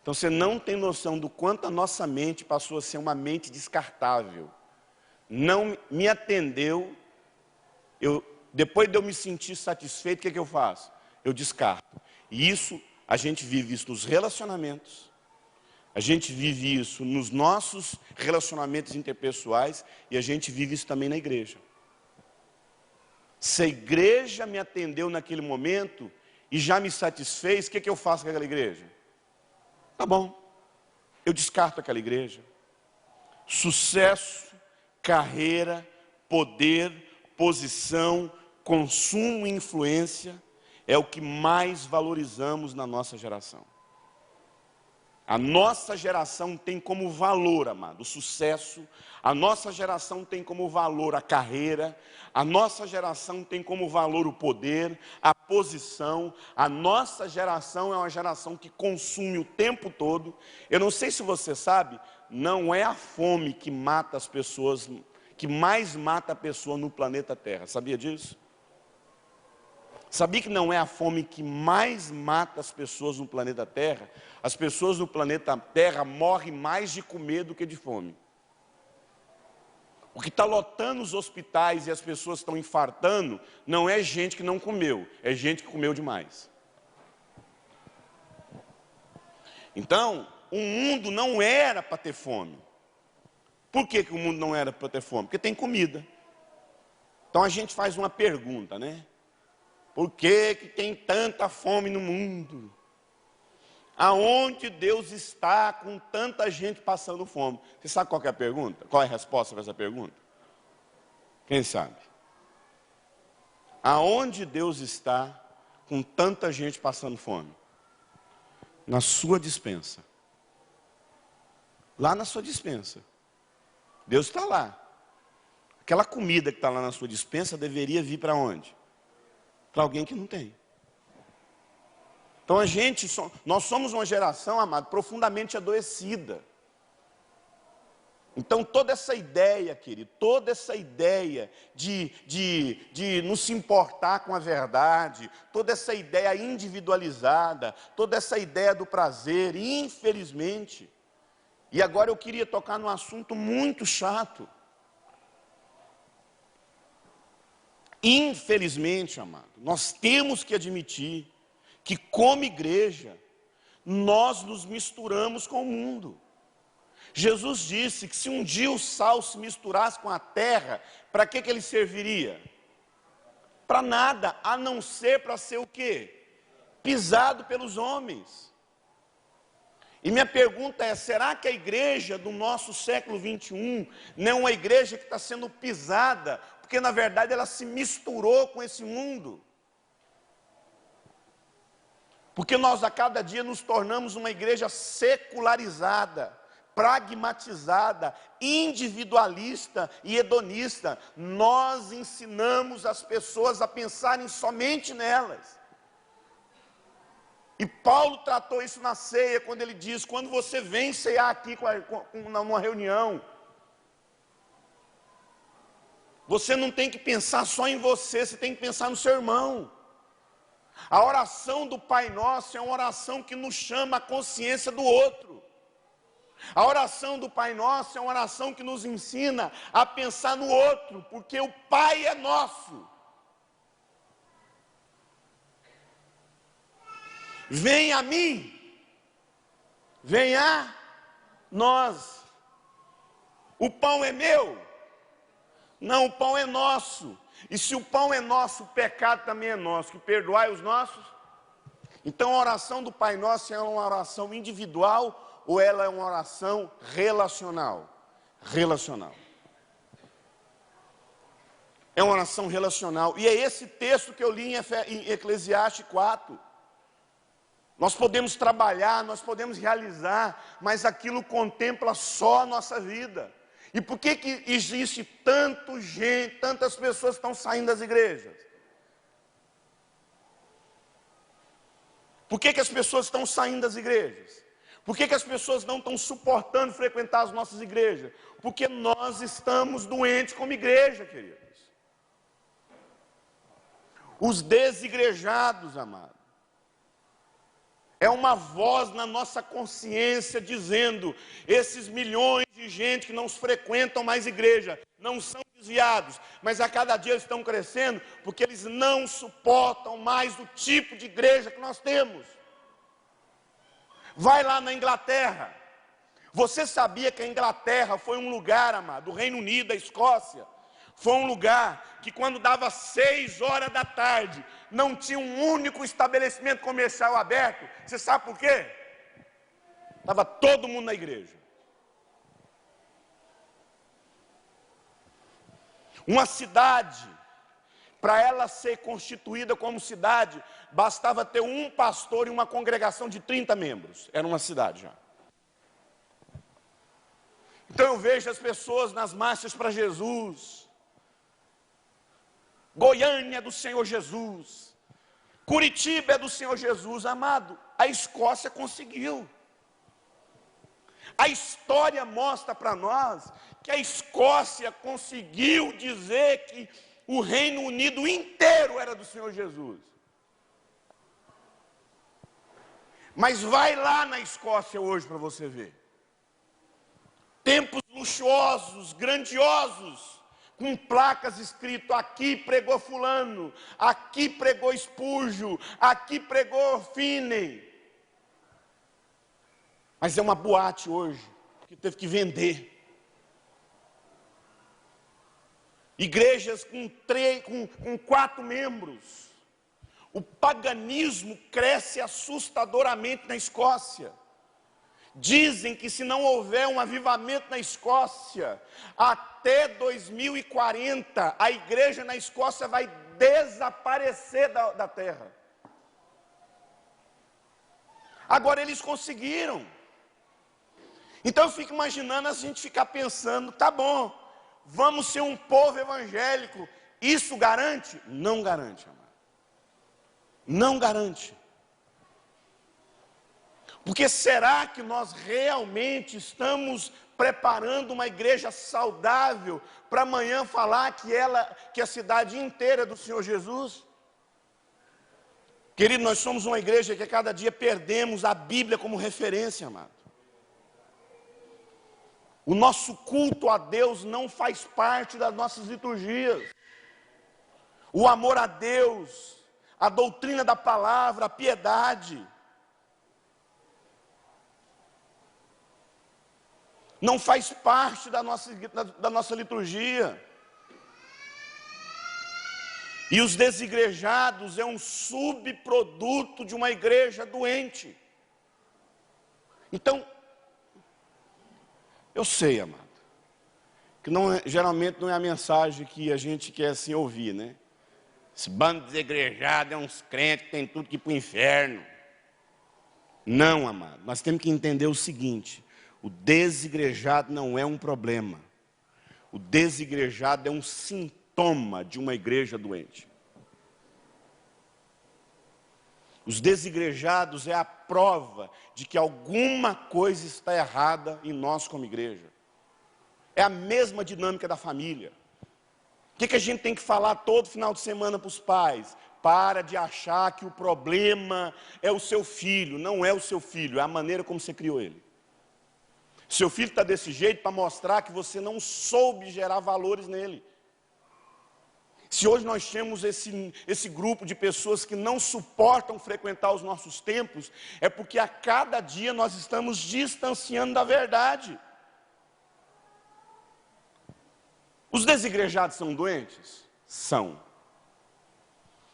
Então você não tem noção do quanto a nossa mente passou a ser uma mente descartável. Não me atendeu, depois de eu me sentir satisfeito, o que eu faço? Eu descarto. E isso, a gente vive isso nos relacionamentos, a gente vive isso nos nossos relacionamentos interpessoais e a gente vive isso também na igreja. Se a igreja me atendeu naquele momento e já me satisfez, o que eu faço com aquela igreja? Tá bom, eu descarto aquela igreja. Sucesso, carreira, poder, posição, consumo e influência é o que mais valorizamos na nossa geração. A nossa geração tem como valor, amado, o sucesso. A nossa geração tem como valor a carreira. A nossa geração tem como valor o poder, a posição. A nossa geração é uma geração que consome o tempo todo. Eu não sei se você sabe, não é a fome que mata as pessoas, que mais mata a pessoa no planeta Terra. Sabia disso? Sabia que não é a fome que mais mata as pessoas no planeta Terra? As pessoas no planeta Terra morrem mais de comer do que de fome. O que está lotando os hospitais e as pessoas estão infartando, não é gente que não comeu, é gente que comeu demais. Então, o mundo não era para ter fome. Por que o mundo não era para ter fome? Porque tem comida. Então a gente faz uma pergunta, né? Por que tem tanta fome no mundo? Aonde Deus está com tanta gente passando fome? Você sabe qual é a pergunta? Qual é a resposta para essa pergunta? Quem sabe? Aonde Deus está com tanta gente passando fome? Na sua despensa. Lá na sua despensa. Deus está lá. Aquela comida que está lá na sua despensa deveria vir para onde? Para alguém que não tem. Então nós somos uma geração, amado, profundamente adoecida. Então toda essa ideia, querido, toda essa ideia de nos importar com a verdade, toda essa ideia individualizada, toda essa ideia do prazer, infelizmente, e agora eu queria tocar num assunto muito chato. Infelizmente, amado, nós temos que admitir que como igreja, nós nos misturamos com o mundo. Jesus disse que se um dia o sal se misturasse com a terra, para que ele serviria? Para nada, a não ser para ser o quê? Pisado pelos homens. E minha pergunta é, será que a igreja do nosso século 21 não é uma igreja que está sendo pisada, porque na verdade ela se misturou com esse mundo? Porque nós a cada dia nos tornamos uma igreja secularizada, pragmatizada, individualista e hedonista. Nós ensinamos as pessoas a pensarem somente nelas. E Paulo tratou isso na ceia, quando ele diz, quando você vem cear aqui numa reunião, você não tem que pensar só em você, você tem que pensar no seu irmão. A oração do Pai Nosso é uma oração que nos chama a consciência do outro. A oração do Pai Nosso é uma oração que nos ensina a pensar no outro, porque o Pai é nosso. Venha a mim, venha a nós. O pão é meu? Não, o pão é nosso. E se o pão é nosso, o pecado também é nosso. Que perdoai os nossos. Então a oração do Pai Nosso é uma oração individual ou ela é uma oração relacional? Relacional. É uma oração relacional. E é esse texto que eu li em Eclesiastes 4. Nós podemos trabalhar, nós podemos realizar, mas aquilo contempla só a nossa vida. E por que existe tantas pessoas que estão saindo das igrejas? Por que as pessoas estão saindo das igrejas? Por que as pessoas não estão suportando frequentar as nossas igrejas? Porque nós estamos doentes como igreja, queridos. Os desigrejados, amados, é uma voz na nossa consciência dizendo: esses milhões de gente que não frequentam mais igreja, não são desviados, mas a cada dia eles estão crescendo, porque eles não suportam mais o tipo de igreja que nós temos. Vai lá na Inglaterra. Você sabia que a Inglaterra foi um lugar, amado, o Reino Unido, a Escócia, foi um lugar que quando dava 6 horas da tarde, não tinha um único estabelecimento comercial aberto. Você sabe por quê? Estava todo mundo na igreja. Uma cidade, para ela ser constituída como cidade, bastava ter um pastor e uma congregação de 30 membros. Era uma cidade já. Então eu vejo as pessoas nas marchas para Jesus. Goiânia é do Senhor Jesus. Curitiba é do Senhor Jesus. Amado, a Escócia conseguiu. A história mostra para nós que a Escócia conseguiu dizer que o Reino Unido inteiro era do Senhor Jesus. Mas vai lá na Escócia hoje para você ver. Templos luxuosos, grandiosos, com placas escrito: aqui pregou fulano, aqui pregou Spurgeon, aqui pregou Finney. Mas é uma boate hoje, porque teve que vender. Igrejas com 4 membros. O paganismo cresce assustadoramente na Escócia. Dizem que se não houver um avivamento na Escócia, até 2040, a igreja na Escócia vai desaparecer da terra. Agora eles conseguiram. Então eu fico imaginando a gente ficar pensando: tá bom, vamos ser um povo evangélico. Isso garante? Não garante, amado. Não garante. Porque será que nós realmente estamos preparando uma igreja saudável para amanhã falar que a cidade inteira é do Senhor Jesus? Querido, nós somos uma igreja que a cada dia perdemos a Bíblia como referência, amado. O nosso culto a Deus não faz parte das nossas liturgias. O amor a Deus, a doutrina da palavra, a piedade, não faz parte da nossa liturgia. E os desigrejados é um subproduto de uma igreja doente. Então, eu sei, amado, que geralmente não é a mensagem que a gente quer assim ouvir, né? Esse bando de desigrejados é uns crentes que tem tudo que ir para o inferno. Não, amado, nós temos que entender o seguinte: o desigrejado não é um problema. O desigrejado é um sintoma de uma igreja doente. Os desigrejados é a prova de que alguma coisa está errada em nós como igreja. É a mesma dinâmica da família. O que a gente tem que falar todo final de semana para os pais? Para de achar que o problema é o seu filho. Não é o seu filho, é a maneira como você criou ele. Seu filho está desse jeito para mostrar que você não soube gerar valores nele. Se hoje nós temos esse grupo de pessoas que não suportam frequentar os nossos templos, é porque a cada dia nós estamos distanciando da verdade. Os desigrejados são doentes? São.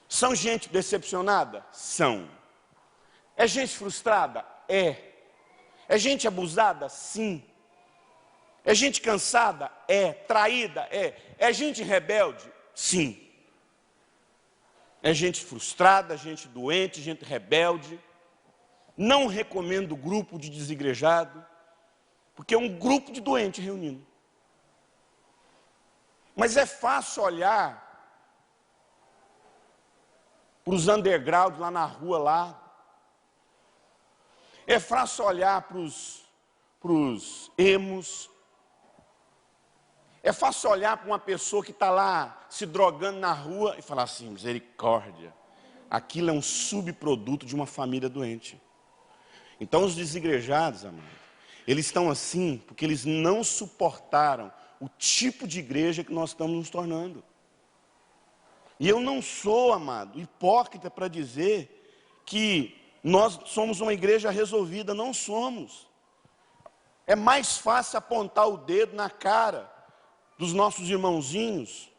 São gente decepcionada? São. É gente frustrada? É. É gente abusada? Sim. É gente cansada? É. Traída? É. É gente rebelde? Sim. É gente frustrada, gente doente, gente rebelde. Não recomendo grupo de desigrejado, porque é um grupo de doente reunindo. Mas é fácil olhar para os underground lá na rua lá. É fácil olhar para os emos. É fácil olhar para uma pessoa que está lá se drogando na rua e falar assim, misericórdia. Aquilo é um subproduto de uma família doente. Então os desigrejados, amado, eles estão assim porque eles não suportaram o tipo de igreja que nós estamos nos tornando. E eu não sou, amado, hipócrita para dizer que nós somos uma igreja resolvida, não somos. É mais fácil apontar o dedo na cara dos nossos irmãozinhos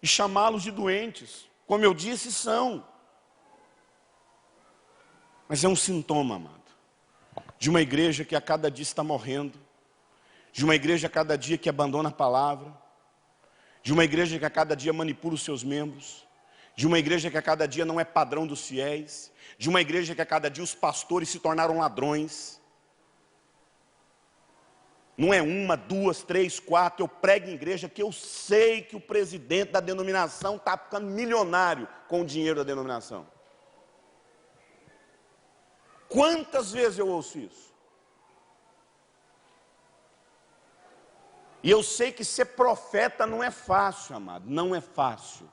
e chamá-los de doentes. Como eu disse, são. Mas é um sintoma, amado, de uma igreja que a cada dia está morrendo, de uma igreja a cada dia que abandona a palavra, de uma igreja que a cada dia manipula os seus membros, de uma igreja que a cada dia não é padrão dos fiéis, de uma igreja que a cada dia os pastores se tornaram ladrões. Não é uma, duas, três, quatro, eu prego em igreja que eu sei que o presidente da denominação está ficando milionário com o dinheiro da denominação. Quantas vezes eu ouço isso? E eu sei que ser profeta não é fácil, amado, não é fácil.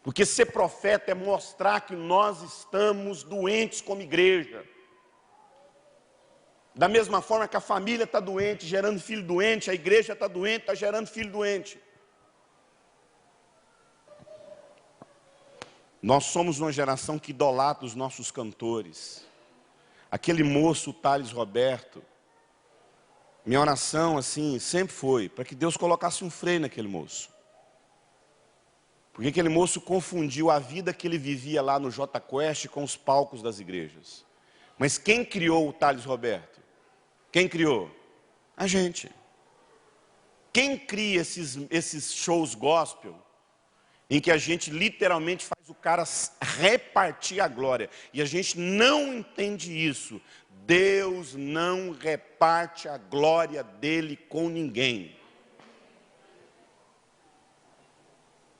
Porque ser profeta é mostrar que nós estamos doentes como igreja. Da mesma forma que a família está doente, gerando filho doente, a igreja está doente, está gerando filho doente. Nós somos uma geração que idolatra os nossos cantores. Aquele moço, o Thales Roberto, minha oração, assim, sempre foi para que Deus colocasse um freio naquele moço. Porque aquele moço confundiu a vida que ele vivia lá no J Quest com os palcos das igrejas. Mas quem criou o Thales Roberto? Quem criou? A gente. Quem cria esses shows gospel, em que a gente literalmente faz o cara repartir a glória, e a gente não entende isso. Deus não reparte a glória dele com ninguém.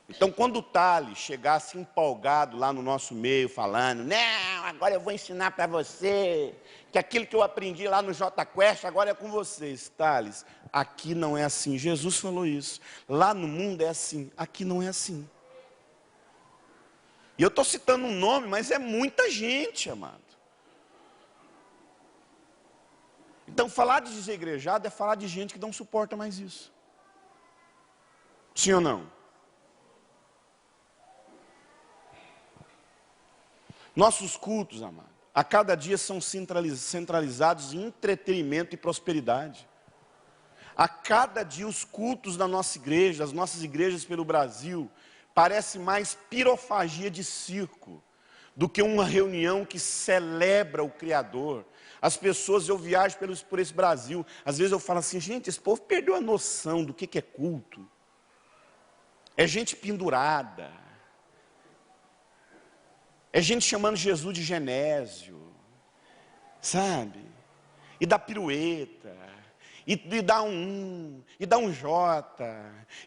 Então, quando o Thales chegasse empolgado lá no nosso meio, falando, não, agora eu vou ensinar para você, que aquilo que eu aprendi lá no J Quest, agora é com vocês. Thales, aqui não é assim. Jesus falou isso. Lá no mundo é assim, aqui não é assim. E eu estou citando um nome, mas é muita gente, amado. Então, falar de desigrejado é falar de gente que não suporta mais isso. Sim ou não? Nossos cultos, amado, a cada dia são centralizados em entretenimento e prosperidade. A cada dia os cultos da nossa igreja, das nossas igrejas pelo Brasil, parece mais pirofagia de circo do que uma reunião que celebra o Criador. As pessoas, eu viajo por esse Brasil, às vezes eu falo assim, gente, esse povo perdeu a noção do que é culto. É gente pendurada. É gente chamando Jesus de Genésio, sabe? E dá pirueta, e dá um e dá um J,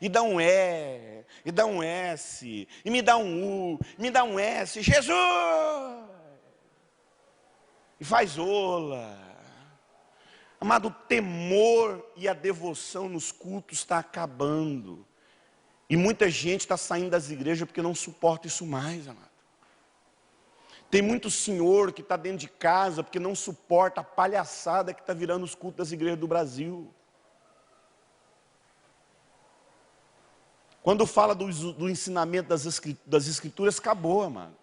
e dá um E, e dá um S, e me dá um U, me dá um S, Jesus! E faz ola. Amado, o temor e a devoção nos cultos está acabando. E muita gente está saindo das igrejas porque não suporta isso mais, amado. Tem muito senhor que está dentro de casa porque não suporta a palhaçada que está virando os cultos das igrejas do Brasil. Quando fala do ensinamento das escrituras, acabou, amado.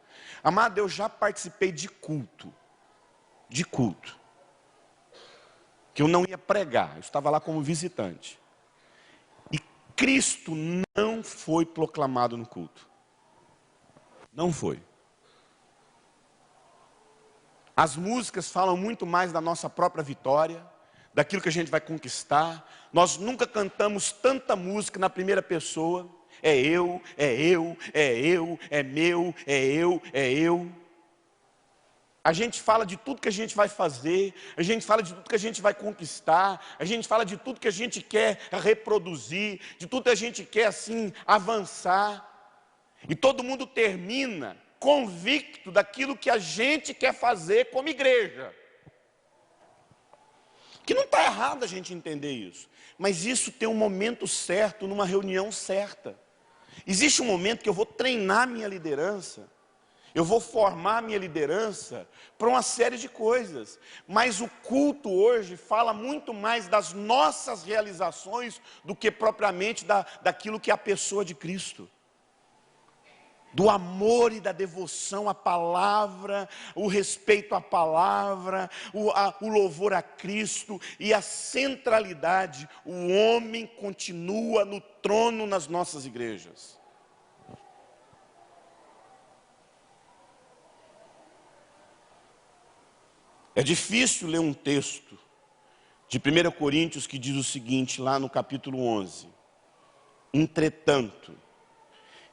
Amado, eu já participei de culto, que eu não ia pregar, eu estava lá como visitante. E Cristo não foi proclamado no culto. Não foi. As músicas falam muito mais da nossa própria vitória, daquilo que a gente vai conquistar. Nós nunca cantamos tanta música na primeira pessoa. É eu, é eu, é eu, é meu, é eu, é eu. A gente fala de tudo que a gente vai fazer, a gente fala de tudo que a gente vai conquistar, a gente fala de tudo que a gente quer reproduzir, de tudo que a gente quer assim avançar. E todo mundo termina convicto daquilo que a gente quer fazer como igreja. Que não está errado a gente entender isso, mas isso tem um momento certo, numa reunião certa. Existe um momento que eu vou treinar minha liderança, eu vou formar minha liderança para uma série de coisas. Mas o culto hoje fala muito mais das nossas realizações do que propriamente daquilo que é a pessoa de Cristo. Do amor e da devoção à palavra, o respeito à palavra, o louvor a Cristo e a centralidade. O homem continua no trono nas nossas igrejas. É difícil ler um texto de 1 Coríntios que diz o seguinte, lá no capítulo 11. Entretanto,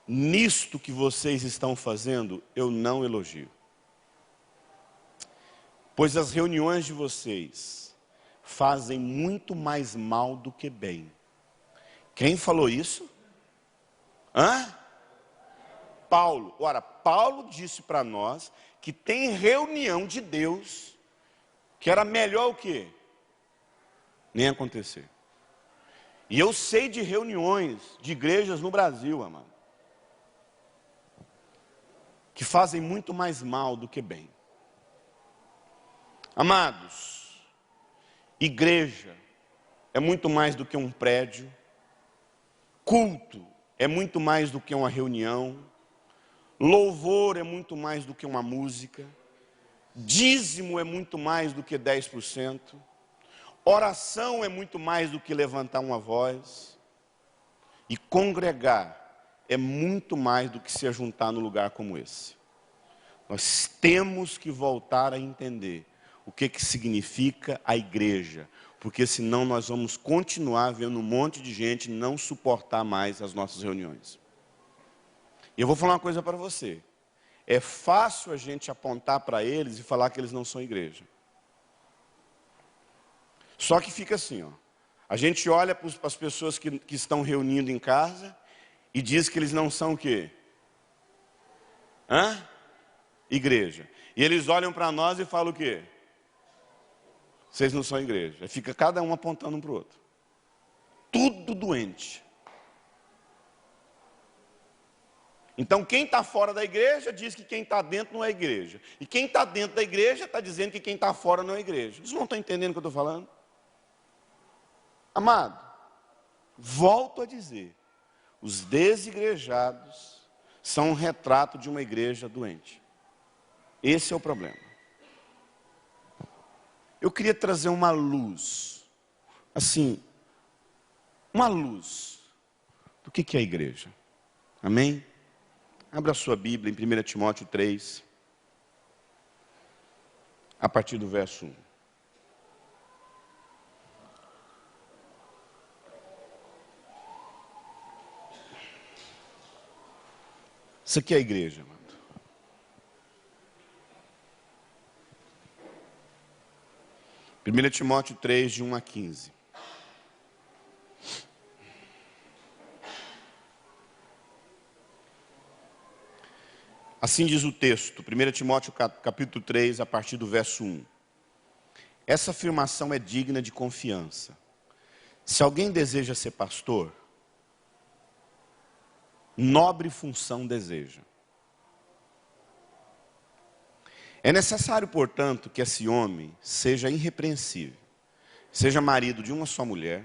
nisto que vocês estão fazendo, eu não elogio. Pois as reuniões de vocês fazem muito mais mal do que bem. Quem falou isso? Paulo. Ora, Paulo disse para nós que tem reunião de Deus que era melhor o quê? Nem acontecer. E eu sei de reuniões de igrejas no Brasil, amado, que fazem muito mais mal do que bem. Amados, igreja é muito mais do que um prédio, culto é muito mais do que uma reunião, louvor é muito mais do que uma música, dízimo é muito mais do que 10%, oração é muito mais do que levantar uma voz, e congregar é muito mais do que se ajuntar num lugar como esse. Nós temos que voltar a entender o que significa a igreja, porque senão nós vamos continuar vendo um monte de gente não suportar mais as nossas reuniões. E eu vou falar uma coisa para você. É fácil a gente apontar para eles e falar que eles não são igreja. Só que fica assim, ó. A gente olha para as pessoas que estão reunindo em casa e diz que eles não são o quê? Igreja. E eles olham para nós e falam o quê? Vocês não são igreja. Fica cada um apontando um para o outro. Tudo doente. Então quem está fora da igreja diz que quem está dentro não é igreja. E quem está dentro da igreja está dizendo que quem está fora não é igreja. Vocês não estão entendendo o que eu estou falando? Amado, volto a dizer, os desigrejados são um retrato de uma igreja doente. Esse é o problema. Eu queria trazer uma luz, assim, uma luz do que é a igreja. Amém? Abra a sua Bíblia em 1 Timóteo 3, a partir do verso 1. Isso aqui é a igreja, amado. Primeira Timóteo 3, de 1 a 15. Assim diz o texto, 1 Timóteo capítulo 3, a partir do verso 1. Essa afirmação é digna de confiança. Se alguém deseja ser pastor, nobre função deseja. É necessário, portanto, que esse homem seja irrepreensível, seja marido de uma só mulher,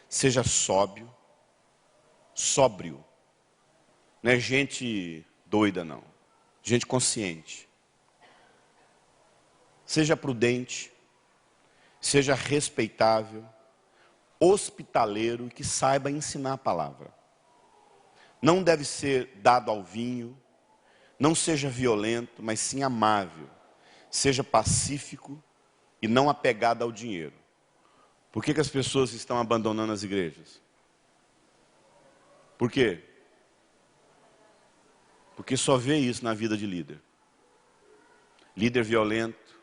seja sóbrio, não é gente doida não, gente consciente, seja prudente, seja respeitável, hospitaleiro e que saiba ensinar a palavra. Não deve ser dado ao vinho, não seja violento, mas sim amável, seja pacífico e não apegado ao dinheiro. Por que as pessoas estão abandonando as igrejas? Por quê? Porque só vê isso na vida de líder. Líder violento,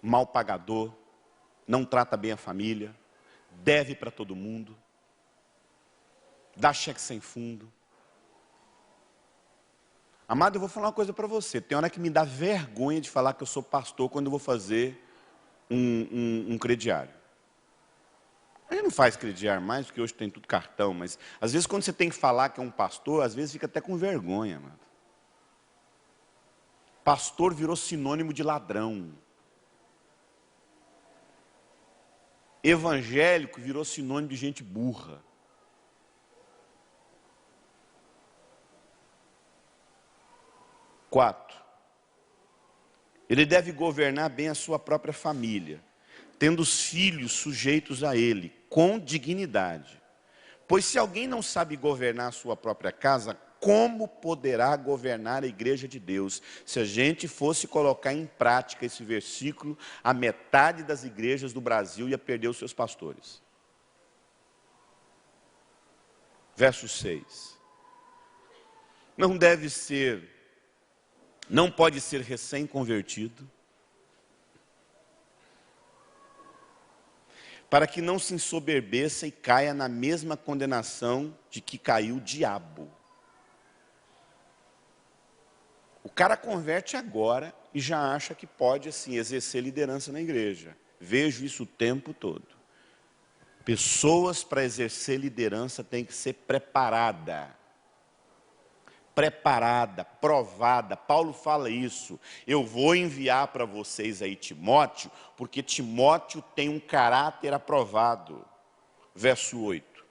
mal pagador, não trata bem a família, deve para todo mundo, dá cheque sem fundo. Amado, eu vou falar uma coisa para você. Tem hora que me dá vergonha de falar que eu sou pastor quando eu vou fazer um crediário. A gente não faz crediário mais, porque hoje tem tudo cartão, mas às vezes quando você tem que falar que é um pastor, às vezes fica até com vergonha, amado. Pastor virou sinônimo de ladrão. Evangélico virou sinônimo de gente burra. Quatro, ele deve governar bem a sua própria família, tendo os filhos sujeitos a ele, com dignidade. Pois se alguém não sabe governar a sua própria casa, como poderá governar a igreja de Deus? Se a gente fosse colocar em prática esse versículo, a metade das igrejas do Brasil ia perder os seus pastores. Verso 6. Não pode ser recém-convertido, para que não se ensoberbeça e caia na mesma condenação de que caiu o diabo. O cara converte agora e já acha que pode assim exercer liderança na igreja. Vejo isso o tempo todo. Pessoas para exercer liderança têm que ser preparada, provada. Paulo fala isso. Eu vou enviar para vocês aí Timóteo, porque Timóteo tem um caráter aprovado. Verso 8.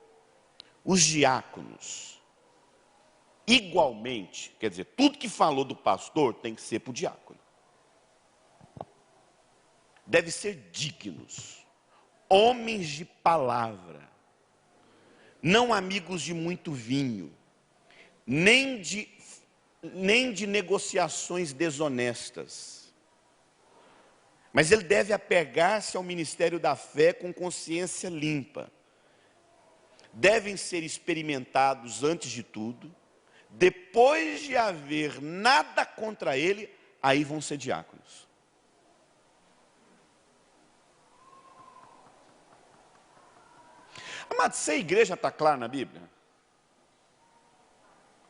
Os diáconos, igualmente, quer dizer, tudo que falou do pastor tem que ser para o diácono. Deve ser dignos, homens de palavra, não amigos de muito vinho, nem de negociações desonestas. Mas ele deve apegar-se ao ministério da fé com consciência limpa. Devem ser experimentados antes de tudo. Depois de haver nada contra ele, aí vão ser diáconos. Amado, se a igreja está clara na Bíblia?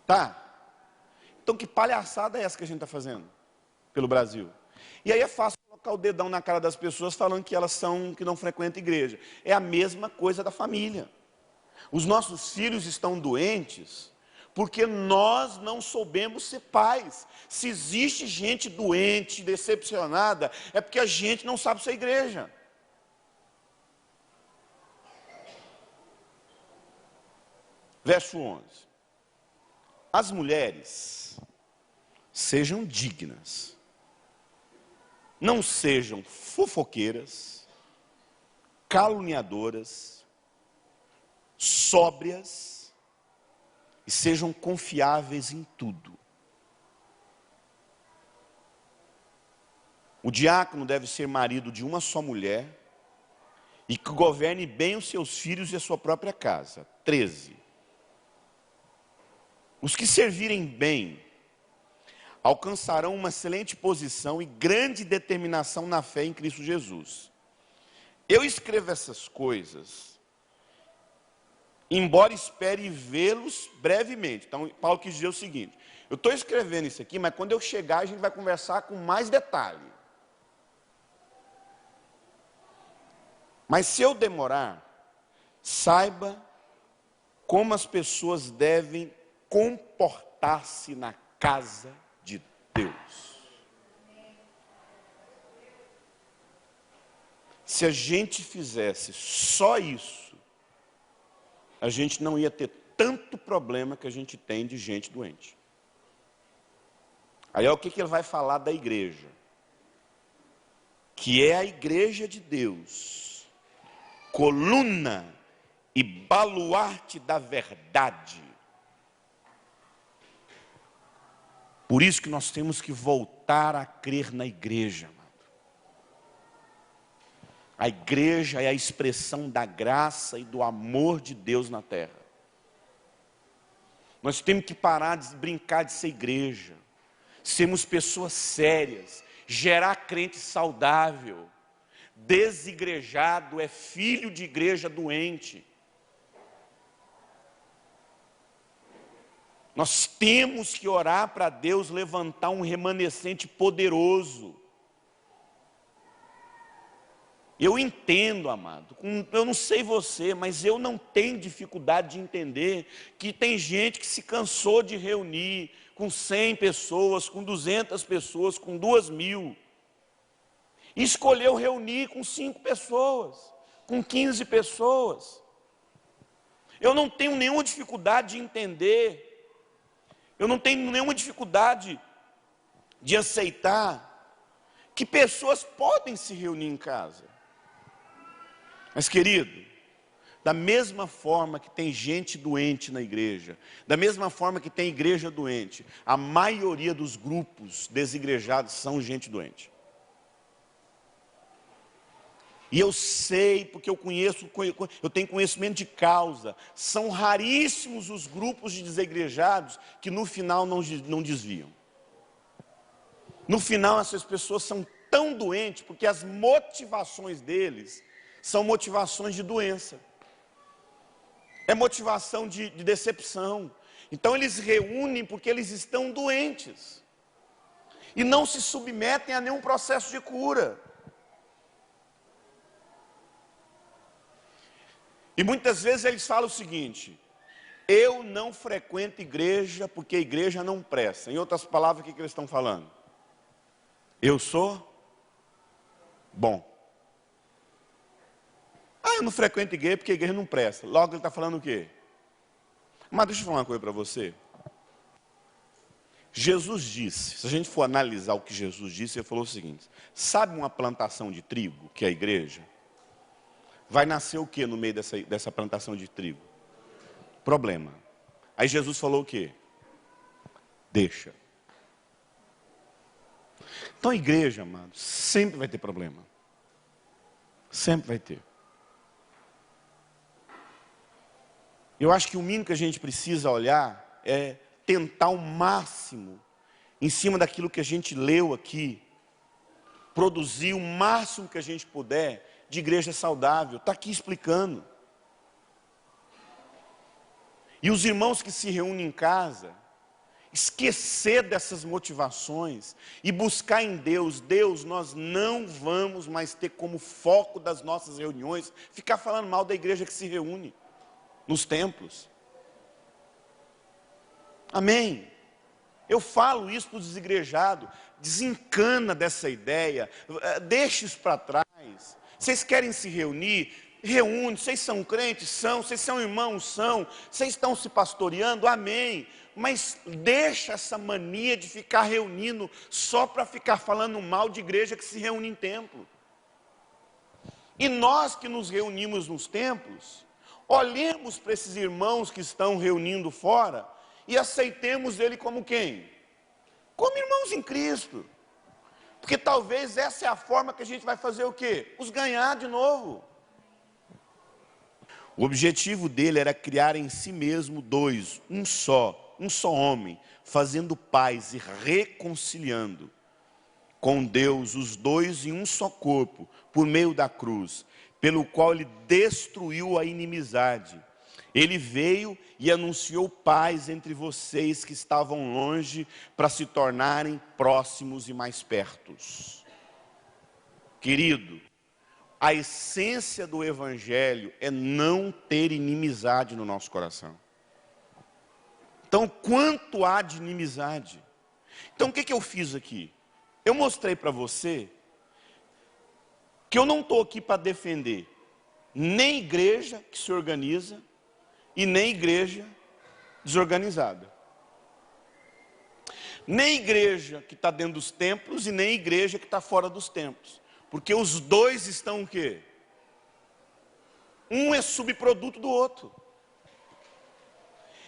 Tá? Então que palhaçada é essa que a gente está fazendo pelo Brasil? E aí é fácil colocar o dedão na cara das pessoas falando que que não frequentam igreja. É a mesma coisa da família. Os nossos filhos estão doentes porque nós não soubemos ser pais. Se existe gente doente, decepcionada, é porque a gente não sabe ser igreja. Verso 11. As mulheres sejam dignas, não sejam fofoqueiras, caluniadoras, sóbrias e sejam confiáveis em tudo. O diácono deve ser marido de uma só mulher e que governe bem os seus filhos e a sua própria casa. 13. Os que servirem bem alcançarão uma excelente posição e grande determinação na fé em Cristo Jesus. Eu escrevo essas coisas, embora espere vê-los brevemente. Então, Paulo quis dizer o seguinte: eu estou escrevendo isso aqui, mas quando eu chegar a gente vai conversar com mais detalhe. Mas se eu demorar, saiba como as pessoas devem comportar-se na casa de Deus. se a gente fizesse só isso, a gente não ia ter tanto problema que a gente tem de gente doente. Aí o que ele vai falar da igreja? Que é a igreja de Deus, coluna e baluarte da verdade. Por isso que nós temos que voltar a crer na igreja, amado. A igreja é a expressão da graça e do amor de Deus na terra. Nós temos que parar de brincar de ser igreja, sermos pessoas sérias, gerar crente saudável. Desigrejado é filho de igreja doente. Nós temos que orar para Deus levantar um remanescente poderoso. Eu entendo, amado, eu não sei você, mas eu não tenho dificuldade de entender que tem gente que se cansou de reunir com 100 pessoas, com 200 pessoas, com 2.000. E escolheu reunir com 5 pessoas, com 15 pessoas. Eu não tenho nenhuma dificuldade de entender. Eu não tenho nenhuma dificuldade de aceitar que pessoas podem se reunir em casa. Mas, querido, da mesma forma que tem gente doente na igreja, da mesma forma que tem igreja doente, a maioria dos grupos desigrejados são gente doente. E eu sei, porque eu tenho conhecimento de causa, são raríssimos os grupos de desigrejados que no final não desviam. No final essas pessoas são tão doentes, porque as motivações deles são motivações de doença. É motivação de decepção. Então eles reúnem porque eles estão doentes. E não se submetem a nenhum processo de cura. E muitas vezes eles falam o seguinte: eu não frequento igreja porque a igreja não presta. Em outras palavras, o que eles estão falando? Eu sou bom. Eu não frequento igreja porque a igreja não presta. Logo ele está falando o quê? Mas deixa eu falar uma coisa para você. Jesus disse, se a gente for analisar o que Jesus disse, ele falou o seguinte: sabe uma plantação de trigo, que é a igreja? Vai nascer o que no meio dessa plantação de trigo? Problema. Aí Jesus falou o quê? Deixa. Então a igreja, amado, sempre vai ter problema. Sempre vai ter. Eu acho que o mínimo que a gente precisa olhar é tentar o máximo, em cima daquilo que a gente leu aqui, produzir o máximo que a gente puder de igreja saudável. Está aqui explicando. E os irmãos que se reúnem em casa, esquecer dessas motivações e buscar em Deus. Deus, nós não vamos mais ter como foco das nossas reuniões ficar falando mal da igreja que se reúne nos templos. Amém? Eu falo isso para os desigrejados. Desencana dessa ideia, deixa isso para trás. Vocês querem se reunir? Reúne. Vocês são crentes? São. Vocês são irmãos? São. Vocês estão se pastoreando? Amém. Mas deixa essa mania de ficar reunindo só para ficar falando mal de igreja que se reúne em templo. E nós que nos reunimos nos templos, olhemos para esses irmãos que estão reunindo fora e aceitemos ele como quem? Como irmãos em Cristo. Porque talvez essa é a forma que a gente vai fazer o quê? Os ganhar de novo. O objetivo dele era criar em si mesmo dois, um só homem, fazendo paz e reconciliando com Deus os dois em um só corpo, por meio da cruz, pelo qual ele destruiu a inimizade. Ele veio e anunciou paz entre vocês que estavam longe, para se tornarem próximos e mais pertos. Querido, a essência do evangelho é não ter inimizade no nosso coração. Então, quanto há de inimizade? Então, o que eu fiz aqui? Eu mostrei para você Porque eu não estou aqui para defender nem igreja que se organiza e nem igreja desorganizada. Nem igreja que está dentro dos templos e nem igreja que está fora dos templos. Porque os dois estão o quê? Um é subproduto do outro.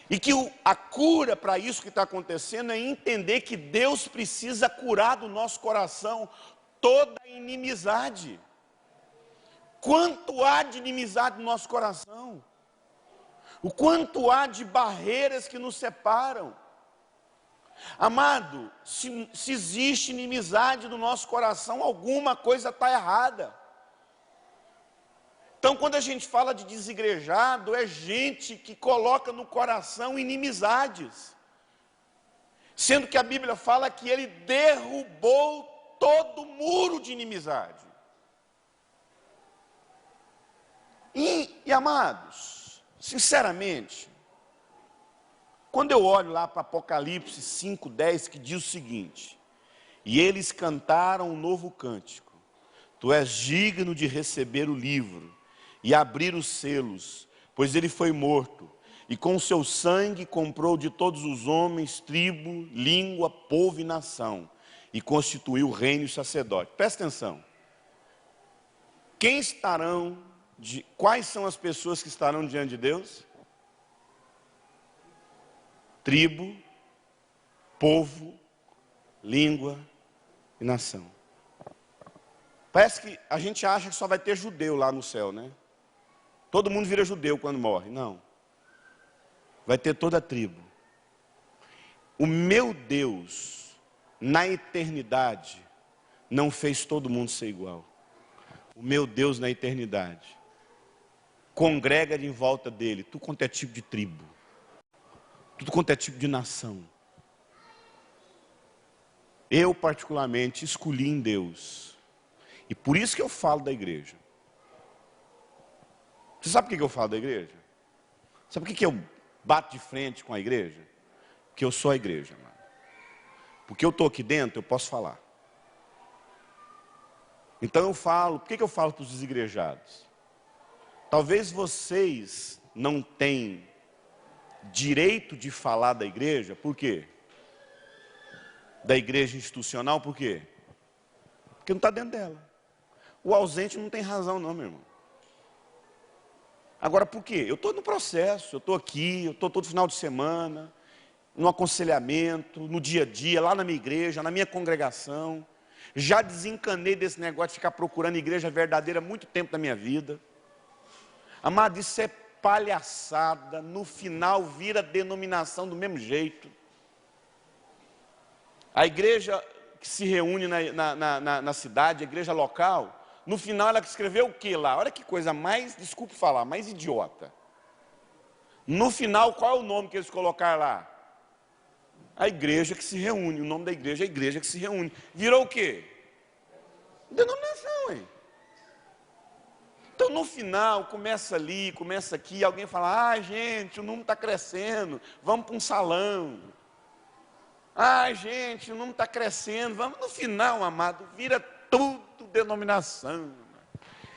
E que a cura para isso que está acontecendo é entender que Deus precisa curar do nosso coração toda a inimizade. Quanto há de inimizade no nosso coração? O quanto há de barreiras que nos separam? Amado, se existe inimizade no nosso coração, alguma coisa está errada. Então, quando a gente fala de desigrejado, é gente que coloca no coração inimizades. Sendo que a Bíblia fala que ele derrubou todo muro de inimizade. E amados, sinceramente, quando eu olho lá para Apocalipse 5:10, que diz o seguinte: e eles cantaram um novo cântico, tu és digno de receber o livro e abrir os selos, pois ele foi morto, e com o seu sangue comprou de todos os homens, tribo, língua, povo e nação, e constituiu o reino e sacerdote. Presta atenção. Quais são as pessoas que estarão diante de Deus? Tribo, povo, língua e nação. Parece que a gente acha que só vai ter judeu lá no céu, né? Todo mundo vira judeu quando morre. Não. Vai ter toda a tribo. O meu Deus, na eternidade, não fez todo mundo ser igual. O meu Deus, na eternidade, congrega em volta dele tudo quanto é tipo de tribo, tudo quanto é tipo de nação. Eu, particularmente, escolhi em Deus. E por isso que eu falo da igreja. Você sabe por que eu falo da igreja? Sabe por que eu bato de frente com a igreja? Porque eu sou a igreja, mano. Porque eu estou aqui dentro, eu posso falar. Então eu falo, por que eu falo para os desigrejados? Talvez vocês não tenham direito de falar da igreja, por quê? Da igreja institucional, por quê? Porque não está dentro dela. O ausente não tem razão não, meu irmão. Agora, por quê? Eu estou no processo, eu estou aqui, eu estou todo final de semana, no aconselhamento, no dia a dia, lá na minha igreja, na minha congregação. Já desencanei desse negócio de ficar procurando igreja verdadeira há muito tempo da minha vida. Amado, isso é palhaçada, no final vira denominação do mesmo jeito. A igreja que se reúne na cidade, a igreja local, no final ela escreveu o que lá? Olha que coisa mais, desculpe falar, mais idiota. No final, qual é o nome que eles colocaram lá? A igreja que se reúne, o nome da igreja é a igreja que se reúne. Virou o quê? Denominação, hein? Então no final, começa ali, começa aqui, alguém fala, ah gente, o número está crescendo, vamos para um salão. Ah gente, o número está crescendo, vamos. No final, amado, vira tudo denominação.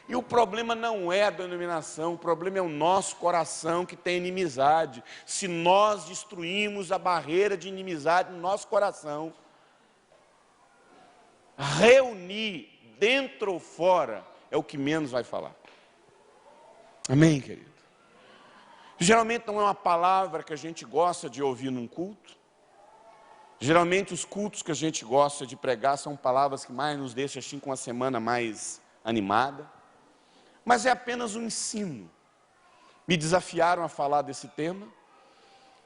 E o problema não é a denominação, o problema é o nosso coração que tem inimizade. Se nós destruímos a barreira de inimizade no nosso coração, reunir dentro ou fora é o que menos vai falar. Amém, querido? Geralmente não é uma palavra que a gente gosta de ouvir num culto. Geralmente os cultos que a gente gosta de pregar são palavras que mais nos deixam assim com uma semana mais animada. Mas é apenas um ensino. Me desafiaram a falar desse tema.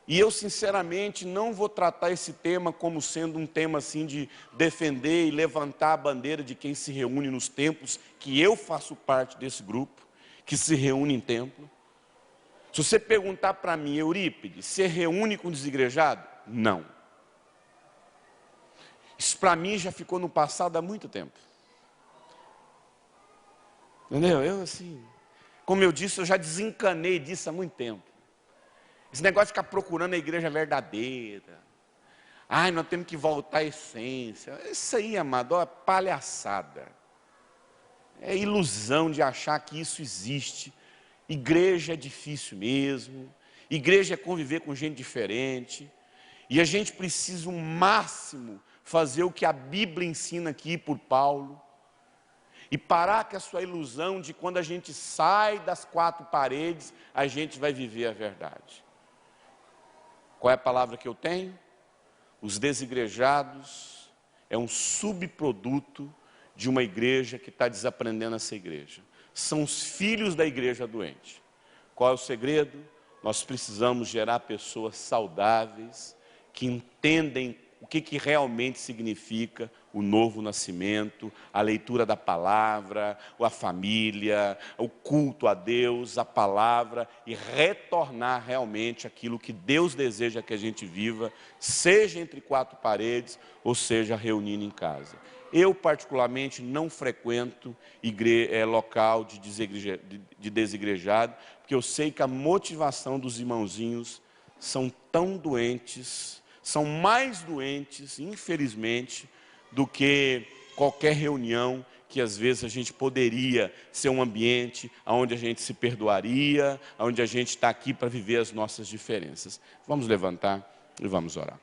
E eu sinceramente não vou tratar esse tema como sendo um tema assim de defender e levantar a bandeira de quem se reúne nos templos, que eu faço parte desse grupo, que se reúne em templo. Se você perguntar para mim, Eurípides, você reúne com desigrejado? Não. Isso para mim já ficou no passado há muito tempo. Entendeu? Eu assim, como eu disse, eu já desencanei disso há muito tempo. Esse negócio de ficar procurando a igreja verdadeira. Ai, nós temos que voltar à essência. Isso aí, amado, é palhaçada. É ilusão de achar que isso existe. Igreja é difícil mesmo. Igreja é conviver com gente diferente. E a gente precisa o máximo fazer o que a Bíblia ensina aqui por Paulo. E parar com a sua ilusão de quando a gente sai das quatro paredes, a gente vai viver a verdade. Qual é a palavra que eu tenho? Os desigrejados é um subproduto de uma igreja que está desaprendendo a ser igreja. São os filhos da igreja doente. Qual é o segredo? Nós precisamos gerar pessoas saudáveis, que entendem o que realmente significa o novo nascimento, a leitura da palavra, a família, o culto a Deus, a palavra, e retornar realmente aquilo que Deus deseja que a gente viva, seja entre quatro paredes, ou seja, reunindo em casa. Eu, particularmente, não frequento local de desigrejado, porque eu sei que a motivação dos irmãozinhos são tão doentes, são mais doentes, infelizmente, do que qualquer reunião que às vezes a gente poderia ser um ambiente onde a gente se perdoaria, onde a gente está aqui para viver as nossas diferenças. Vamos levantar e vamos orar.